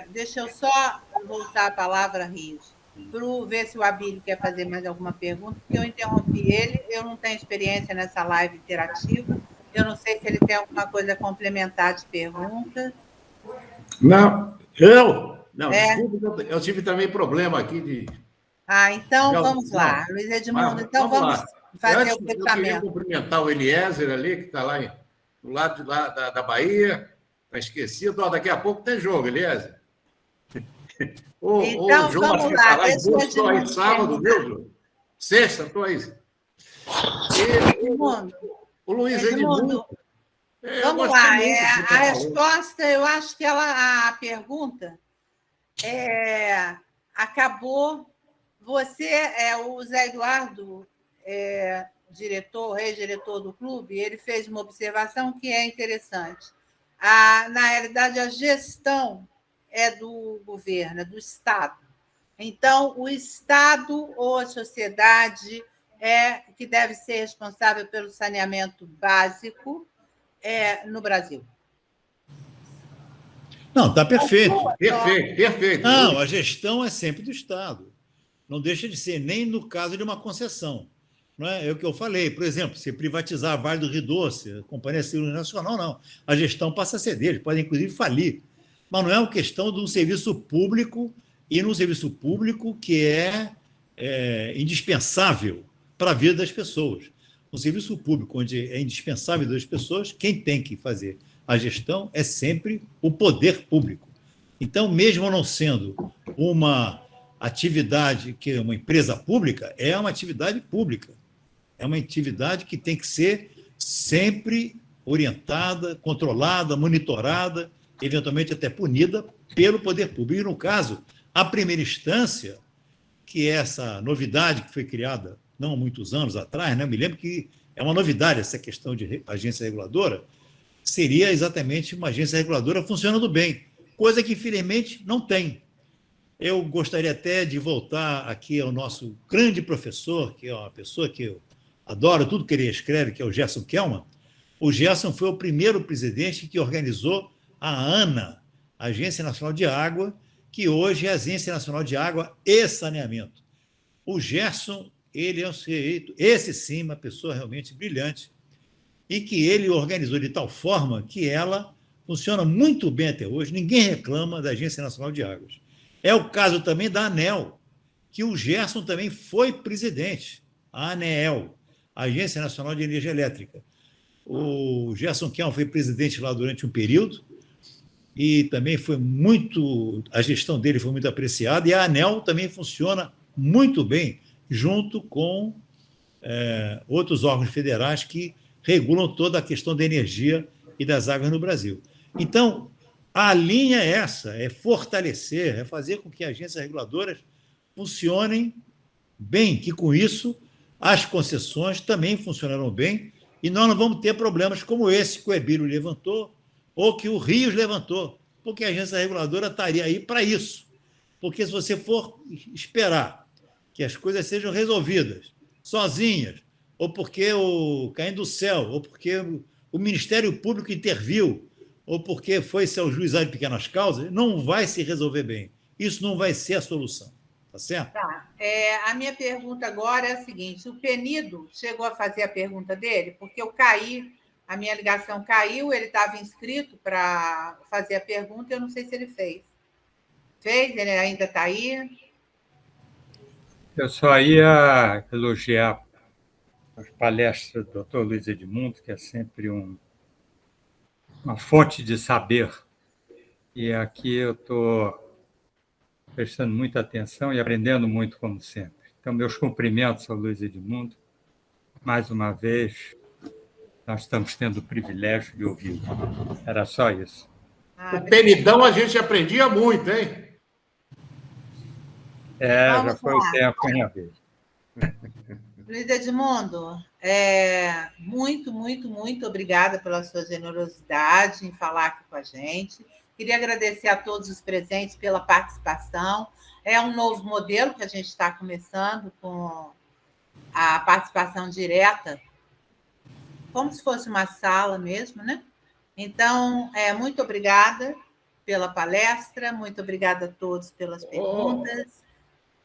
deixa eu só voltar a palavra, Rios, para ver se o Abílio quer fazer mais alguma pergunta, porque eu interrompi ele, eu não tenho experiência nessa live interativa, eu não sei se ele tem alguma coisa a complementar de pergunta. Não, desculpa, eu tive também problema aqui de... então vamos lá, Luiz Edmundo, então vamos fazer o fechamento. Eu queria cumprimentar o Eliezer ali, que está lá do lado de lá da Bahia, está esquecido. Daqui a pouco tem jogo, Eliezer. Então, vamos lá. Estou aí sábado, viu, Ju? Sexta, estou aí. O Luiz Edmundo. Vamos lá. A resposta, eu acho que a pergunta acabou. Você, o Zé Eduardo, ex-diretor do clube, ele fez uma observação que é interessante. Na realidade, a gestão é do governo, é do Estado. Então, o Estado ou a sociedade que deve ser responsável pelo saneamento básico no Brasil. Não, está perfeito. Perfeito. Não, a gestão é sempre do Estado. Não deixa de ser, nem no caso de uma concessão. Não é o que eu falei. Por exemplo, se privatizar a Vale do Rio Doce, a Companhia Civil Nacional, não. A gestão passa a ser deles, podem, inclusive, falir. Mas não é uma questão de um serviço público, e num serviço público que é indispensável para a vida das pessoas. Um serviço público onde é indispensável das pessoas, quem tem que fazer a gestão é sempre o poder público. Então, mesmo não sendo uma atividade que é uma empresa pública, é uma atividade pública. É uma atividade que tem que ser sempre orientada, controlada, monitorada, eventualmente até punida pelo poder público. E, no caso, a primeira instância, que é essa novidade que foi criada não há muitos anos atrás, né? Eu me lembro que é uma novidade essa questão de agência reguladora, seria exatamente uma agência reguladora funcionando bem, coisa que, infelizmente, não tem. Eu gostaria até de voltar aqui ao nosso grande professor, que é uma pessoa que eu adoro tudo que ele escreve, que é o Gerson Kelman. O Gerson foi o primeiro presidente que organizou a ANA, Agência Nacional de Água, que hoje é a Agência Nacional de Água e Saneamento. O Gerson, ele é um sujeito, esse sim, uma pessoa realmente brilhante, e que ele organizou de tal forma que ela funciona muito bem até hoje, ninguém reclama da Agência Nacional de Águas. É o caso também da ANEEL, que o Gerson também foi presidente, a ANEEL, a Agência Nacional de Energia Elétrica. O Gerson Kelman foi presidente lá durante um período, e também foi muito, a gestão dele foi muito apreciada, e a ANEEL também funciona muito bem, junto com outros órgãos federais que regulam toda a questão da energia e das águas no Brasil. Então, a linha é essa, é fortalecer, é fazer com que as agências reguladoras funcionem bem, que com isso as concessões também funcionarão bem, e nós não vamos ter problemas como esse que o Ebílio levantou, ou que o Rios levantou, porque a agência reguladora estaria aí para isso. Porque se você for esperar que as coisas sejam resolvidas sozinhas, ou porque caindo do céu, ou porque o Ministério Público interviu, ou porque foi seu juizado de pequenas causas, não vai se resolver bem. Isso não vai ser a solução. Tá certo? Tá. A minha pergunta agora é a seguinte: o Penido chegou a fazer a pergunta dele, porque eu caí, a minha ligação caiu, ele estava inscrito para fazer a pergunta, eu não sei se ele fez. Fez? Ele ainda está aí? Eu só ia elogiar as palestras do Dr. Luiz Edmundo, que é sempre uma fonte de saber. E aqui eu estou prestando muita atenção e aprendendo muito, como sempre. Então, meus cumprimentos ao Luiz Edmundo. Mais uma vez, nós estamos tendo o privilégio de ouvi-lo. Era só isso. O Penidão a gente aprendia muito, hein? Já foi o tempo, minha vez. Luiz Edmundo, muito, muito, muito obrigada pela sua generosidade em falar aqui com a gente. Queria agradecer a todos os presentes pela participação. É um novo modelo que a gente está começando com a participação direta, como se fosse uma sala mesmo, né? Então, muito obrigada pela palestra, muito obrigada a todos pelas perguntas.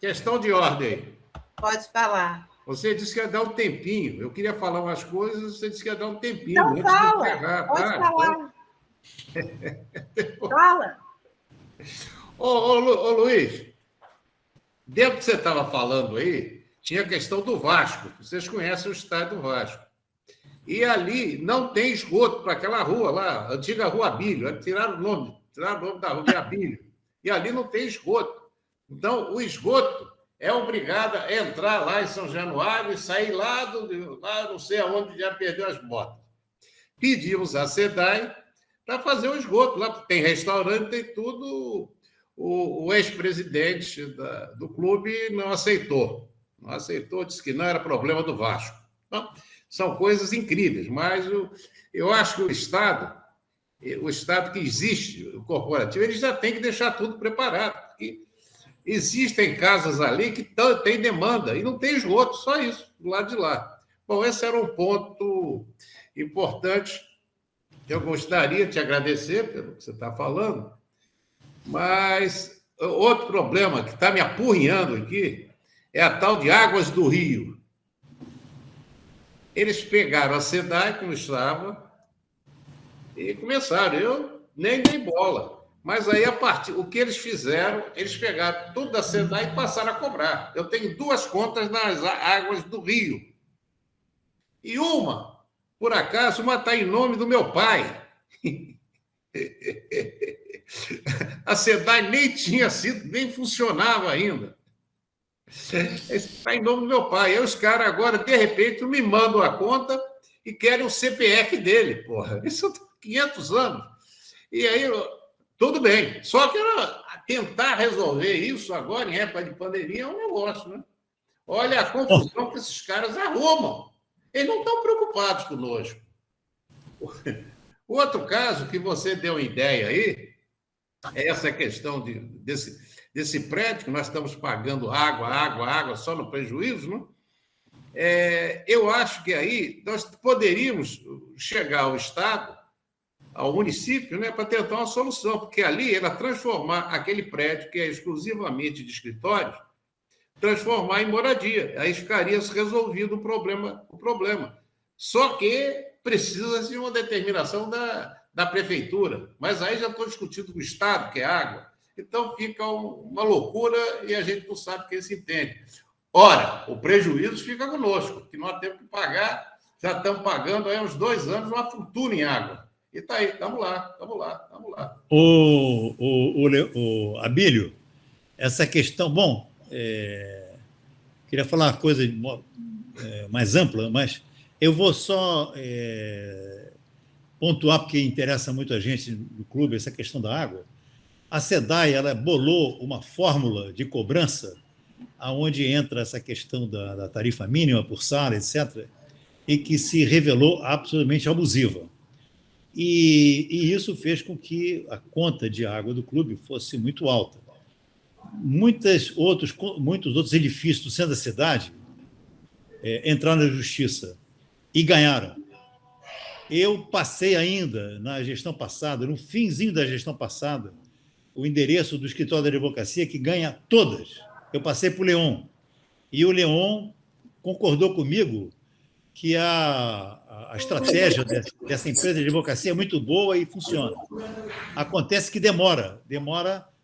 Questão de ordem. Pode falar. Você disse que ia dar um tempinho. Eu queria falar umas coisas, você disse que ia dar um tempinho. Então fala, pode falar. Fala. Ô, Luiz, dentro do que você estava falando aí, tinha a questão do Vasco. Vocês conhecem o estádio do Vasco. E ali não tem esgoto para aquela rua lá, a antiga Rua Abílio. Tiraram o nome da rua de Abílio. E ali não tem esgoto. Então, o esgoto é obrigado a entrar lá em São Januário e sair lá não sei aonde já perdeu as botas. Pedimos à SEDAI para fazer o esgoto. Lá tem restaurante, tem tudo. O ex-presidente do clube não aceitou. Não aceitou, disse que não era problema do Vasco. Então, são coisas incríveis, mas eu acho que o Estado que existe, o corporativo, ele já tem que deixar tudo preparado. Porque existem casas ali que têm demanda e não tem esgoto, só isso, do lado de lá. Bom, esse era um ponto importante. Eu gostaria de te agradecer pelo que você está falando, mas outro problema que está me apurrinhando aqui É a tal de Águas do Rio. Eles pegaram a SEDAI, como estava, e começaram. Eu nem dei bola. Mas aí, o que eles fizeram, eles pegaram tudo da SEDAI e passaram a cobrar. Eu tenho 2 contas nas Águas do Rio. E uma, por acaso, uma está em nome do meu pai. A SEDAI nem funcionava ainda. Está em nome do meu pai. Aí os caras agora, de repente, me mandam a conta e querem o CPF dele. Porra, isso tem 500 anos. E aí, tudo bem. Só que tentar resolver isso agora, em época de pandemia, é um negócio, né? Olha a confusão que esses caras arrumam. Eles não estão preocupados conosco. O outro caso que você deu uma ideia aí é essa questão desse prédio que nós estamos pagando água só no prejuízo, não? Eu acho que aí nós poderíamos chegar ao Estado, ao município, né, para tentar uma solução, porque ali era transformar aquele prédio que é exclusivamente de escritórios, transformar em moradia. Aí ficaria resolvido o problema. Só que precisa de uma determinação da prefeitura. Mas aí já estou discutindo com o Estado, que é água. Então fica uma loucura e a gente não sabe quem se entende. Ora, o prejuízo fica conosco, que nós temos que pagar, já estamos pagando aí há uns 2 anos uma fortuna em água. E está aí, estamos lá. Abílio, essa questão... Bom, queria falar uma coisa mais ampla, mas eu vou só pontuar, porque interessa muito a gente no clube, essa questão da água. A SEDAI ela bolou uma fórmula de cobrança aonde entra essa questão da tarifa mínima por sala, etc., e que se revelou absolutamente abusiva. E isso fez com que a conta de água do clube fosse muito alta. Muitos outros edifícios do centro da cidade entraram na justiça e ganharam. Eu passei ainda, na gestão passada, no finzinho da gestão passada, o endereço do escritório da advocacia que ganha todas. Eu passei para o Leon. E o Leon concordou comigo que a estratégia dessa empresa de advocacia é muito boa e funciona. Acontece que demora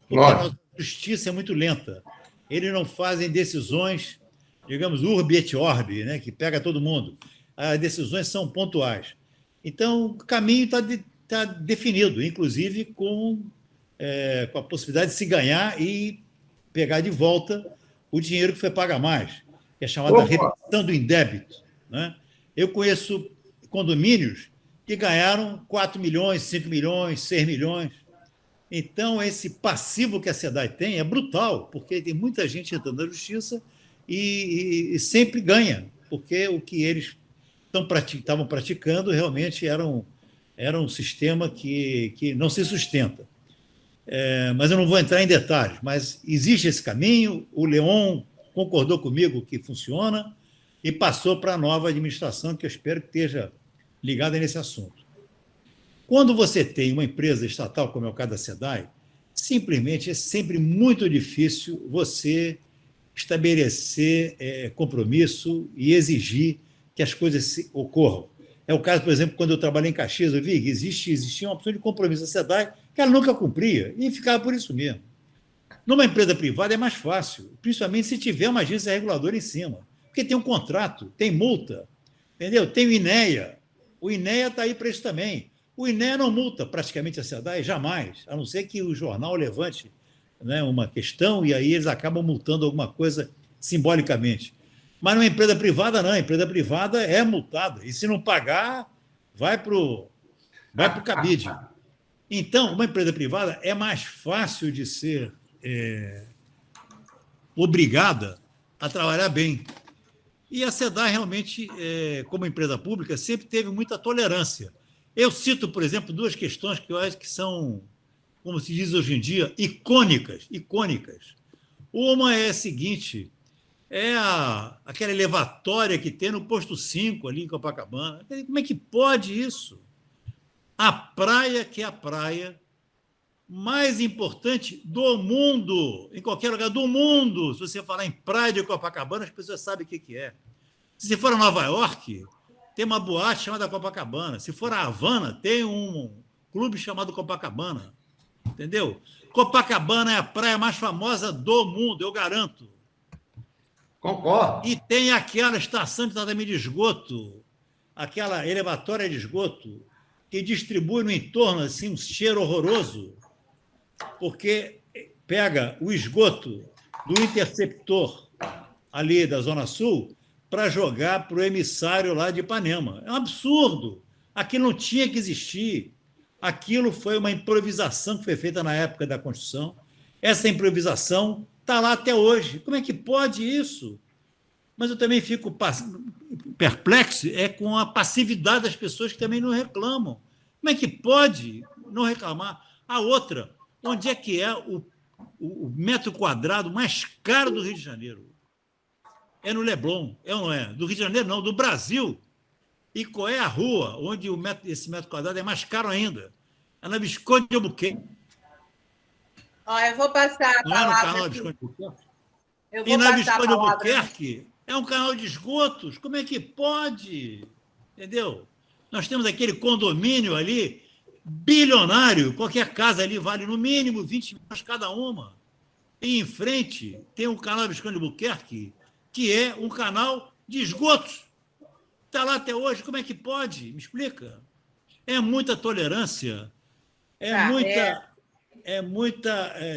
porque a justiça é muito lenta. Eles não fazem decisões, digamos, urbi et orbi, né, que pega todo mundo. As decisões são pontuais. Então, o caminho está definido, inclusive com a possibilidade de se ganhar e pegar de volta o dinheiro que foi pago a mais, que é chamada redução do indébito, né? Eu conheço condomínios que ganharam 4 milhões, 5 milhões, 6 milhões. Então, esse passivo que a SEDAI tem é brutal, porque tem muita gente entrando na justiça e sempre ganha, porque o que eles estavam praticando realmente era um sistema que não se sustenta. Mas eu não vou entrar em detalhes, mas existe esse caminho, o Leon concordou comigo que funciona e passou para a nova administração, que eu espero que esteja ligada nesse assunto. Quando você tem uma empresa estatal, como é o caso da SEDAI, simplesmente é sempre muito difícil você estabelecer compromisso e exigir que as coisas ocorram. É o caso, por exemplo, quando eu trabalhei em Caxias, eu vi que existia uma opção de compromisso da SEDAI que ela nunca cumpria e ficava por isso mesmo. Numa empresa privada é mais fácil, principalmente se tiver uma agência reguladora em cima, porque tem um contrato, tem multa, entendeu? Tem o INEA. O INEA está aí para isso também. O INEA não multa praticamente a SEDAI, jamais, a não ser que o jornal levante, né, uma questão e aí eles acabam multando alguma coisa simbolicamente. Mas numa empresa privada, não. A empresa privada é multada. E se não pagar, vai para o cabide. Então, uma empresa privada é mais fácil de ser obrigada a trabalhar bem. E a SEDAI, realmente, como empresa pública, sempre teve muita tolerância. Eu cito, por exemplo, 2 questões que eu acho que são, como se diz hoje em dia, icônicas. Uma é a seguinte... aquela elevatória que tem no posto 5, ali em Copacabana. Como é que pode isso? A praia, que é a praia, mais importante do mundo, em qualquer lugar do mundo. Se você falar em praia de Copacabana, as pessoas sabem o que é. Se você for a Nova York, tem uma boate chamada Copacabana. Se for a Havana, tem um clube chamado Copacabana. Entendeu? Copacabana é a praia mais famosa do mundo, eu garanto. Concordo. E tem aquela estação de tratamento de esgoto, aquela elevatória de esgoto, que distribui no entorno assim, um cheiro horroroso, porque pega o esgoto do interceptor ali da Zona Sul para jogar para o emissário lá de Ipanema. É um absurdo. Aquilo não tinha que existir. Aquilo foi uma improvisação que foi feita na época da construção. Essa improvisação está lá até hoje. Como é que pode isso? Mas eu também fico perplexo com a passividade das pessoas que também não reclamam. Como é que pode não reclamar? A outra, onde é que é o metro quadrado mais caro do Rio de Janeiro? É no Leblon, é ou não é? Do Rio de Janeiro, não, do Brasil. E qual é a rua onde esse metro quadrado é mais caro ainda? É na Visconde de Albuquerque. Eu vou passar a palavra. Não é no canal da Visconde de Albuquerque? E na Visconde de Albuquerque é um canal de esgotos. Como é que pode? Entendeu? Nós temos aquele condomínio ali, bilionário. Qualquer casa ali vale no mínimo 20 milhões cada uma. E em frente tem um canal da Visconde de Albuquerque, que é um canal de esgotos. Está lá até hoje. Como é que pode? Me explica. É muita tolerância,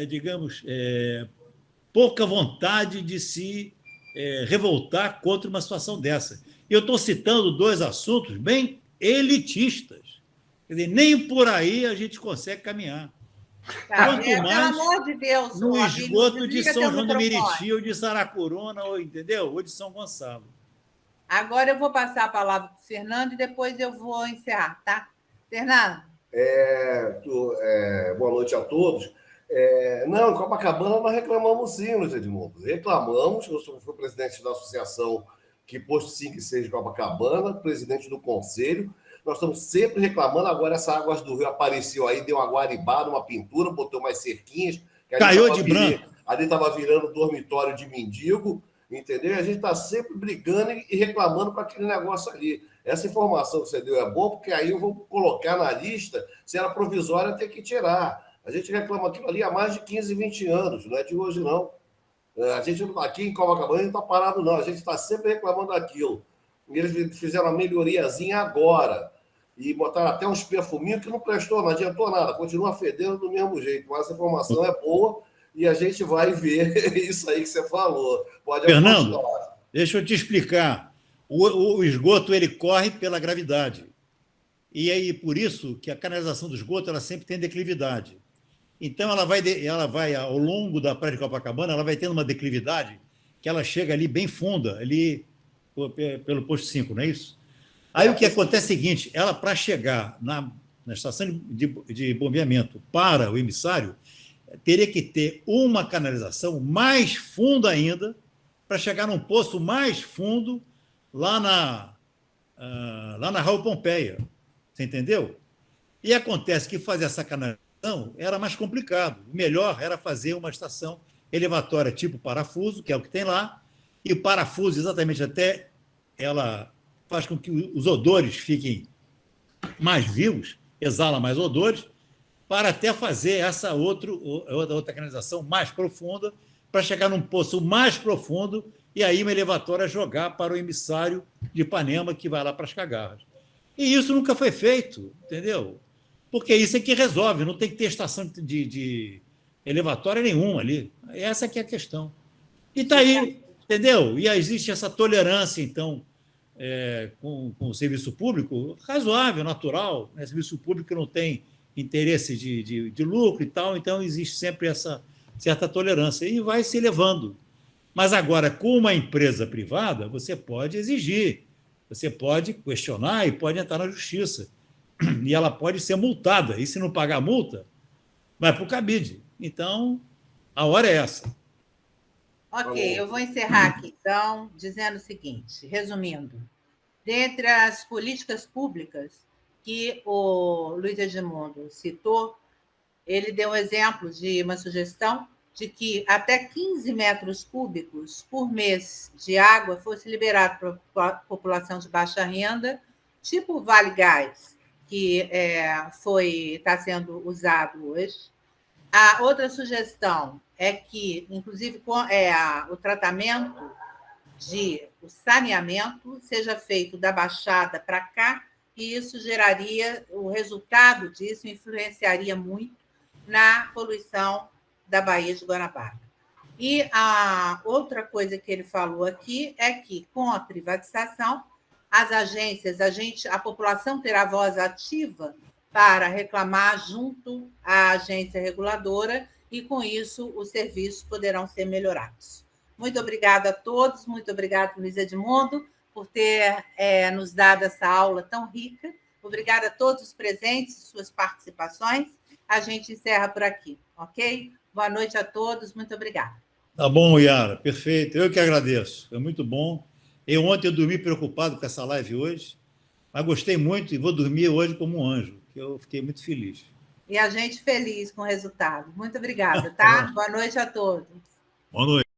digamos, pouca vontade de se revoltar contra uma situação dessa. Eu estou citando dois assuntos bem elitistas. Quer dizer, nem por aí a gente consegue caminhar. Quanto mais, pelo amor de Deus, no esgoto de São João do Meriti, ou de Saracuruna, entendeu? Ou de São Gonçalo. Agora eu vou passar a palavra para o Fernando e depois eu vou encerrar, tá? Fernando. Boa noite a todos. Não, em Copacabana nós reclamamos sim, Luiz Edmundo. Reclamamos, eu fui presidente da associação que posto 5 e 6 de Copacabana, presidente do conselho. Nós estamos sempre reclamando. Agora essa Águas do Rio apareceu aí, deu uma guaribada, uma pintura, botou mais cerquinhas. Caiu de branco. Ali estava virando dormitório de mendigo, entendeu? A gente está sempre brigando e reclamando com aquele negócio ali. Essa informação que você deu é boa, porque aí eu vou colocar na lista, se era provisória, tem que tirar. A gente reclama aquilo ali há mais de 15, 20 anos, não é de hoje, não. A gente aqui em Copacabana não está parado, não. A gente está sempre reclamando daquilo. E eles fizeram uma melhoriazinha agora. E botaram até uns perfuminhos que não prestou, não adiantou nada. Continua fedendo do mesmo jeito. Mas essa informação é boa e a gente vai ver isso aí que você falou. Pode Fernando, deixa eu te explicar. O esgoto ele corre pela gravidade. E aí, por isso que a canalização do esgoto ela sempre tem declividade. Então, ela vai ao longo da praia de Copacabana, ela vai tendo uma declividade que ela chega ali bem funda, ali pelo posto 5, não é isso? Aí o que acontece é o seguinte, ela para chegar na estação de bombeamento para o emissário, teria que ter uma canalização mais funda ainda, para chegar num poço mais fundo lá na Raul Pompeia. Você entendeu? E acontece que fazer essa canalização era mais complicado. O melhor era fazer uma estação elevatória tipo parafuso, que é o que tem lá, e o parafuso, exatamente até ela faz com que os odores fiquem mais vivos, exala mais odores, para até fazer essa outra canalização mais profunda, para chegar num poço mais profundo e aí uma elevatória jogar para o emissário de Ipanema, que vai lá para as Cagarras. E isso nunca foi feito, entendeu? Porque isso é que resolve, não tem que ter estação de elevatória nenhuma ali. Essa que é a questão. E está aí, entendeu? E existe essa tolerância, então, com o serviço público, razoável, natural. Né? Serviço público não tem interesse de lucro e tal, então existe sempre essa certa tolerância e vai se elevando. Mas agora, com uma empresa privada, você pode exigir, você pode questionar e pode entrar na justiça. E ela pode ser multada. E se não pagar a multa, vai para o cabide. Então, a hora é essa. Ok, eu vou encerrar aqui, então, dizendo o seguinte, resumindo. Dentre as políticas públicas que o Luiz Edmundo citou, ele deu um exemplo de uma sugestão de que até 15 metros cúbicos por mês de água fosse liberado para a população de baixa renda, tipo o Vale Gás, que está sendo usado hoje. A outra sugestão é que, inclusive, o tratamento o saneamento seja feito da Baixada para cá, e isso geraria, o resultado disso influenciaria muito na poluição da Baía de Guanabara. E a outra coisa que ele falou aqui é que, com a privatização, as agências, a população terá voz ativa para reclamar junto à agência reguladora e, com isso, os serviços poderão ser melhorados. Muito obrigada a todos, muito obrigada, Luiz Edmundo, por ter nos dado essa aula tão rica. Obrigada a todos os presentes, suas participações. A gente encerra por aqui, ok? Boa noite a todos, muito obrigada. Tá bom, Yara, perfeito. Eu que agradeço, foi muito bom. Ontem eu dormi preocupado com essa live hoje, mas gostei muito e vou dormir hoje como um anjo, que eu fiquei muito feliz. E a gente feliz com o resultado. Muito obrigada, tá? Boa noite a todos. Boa noite.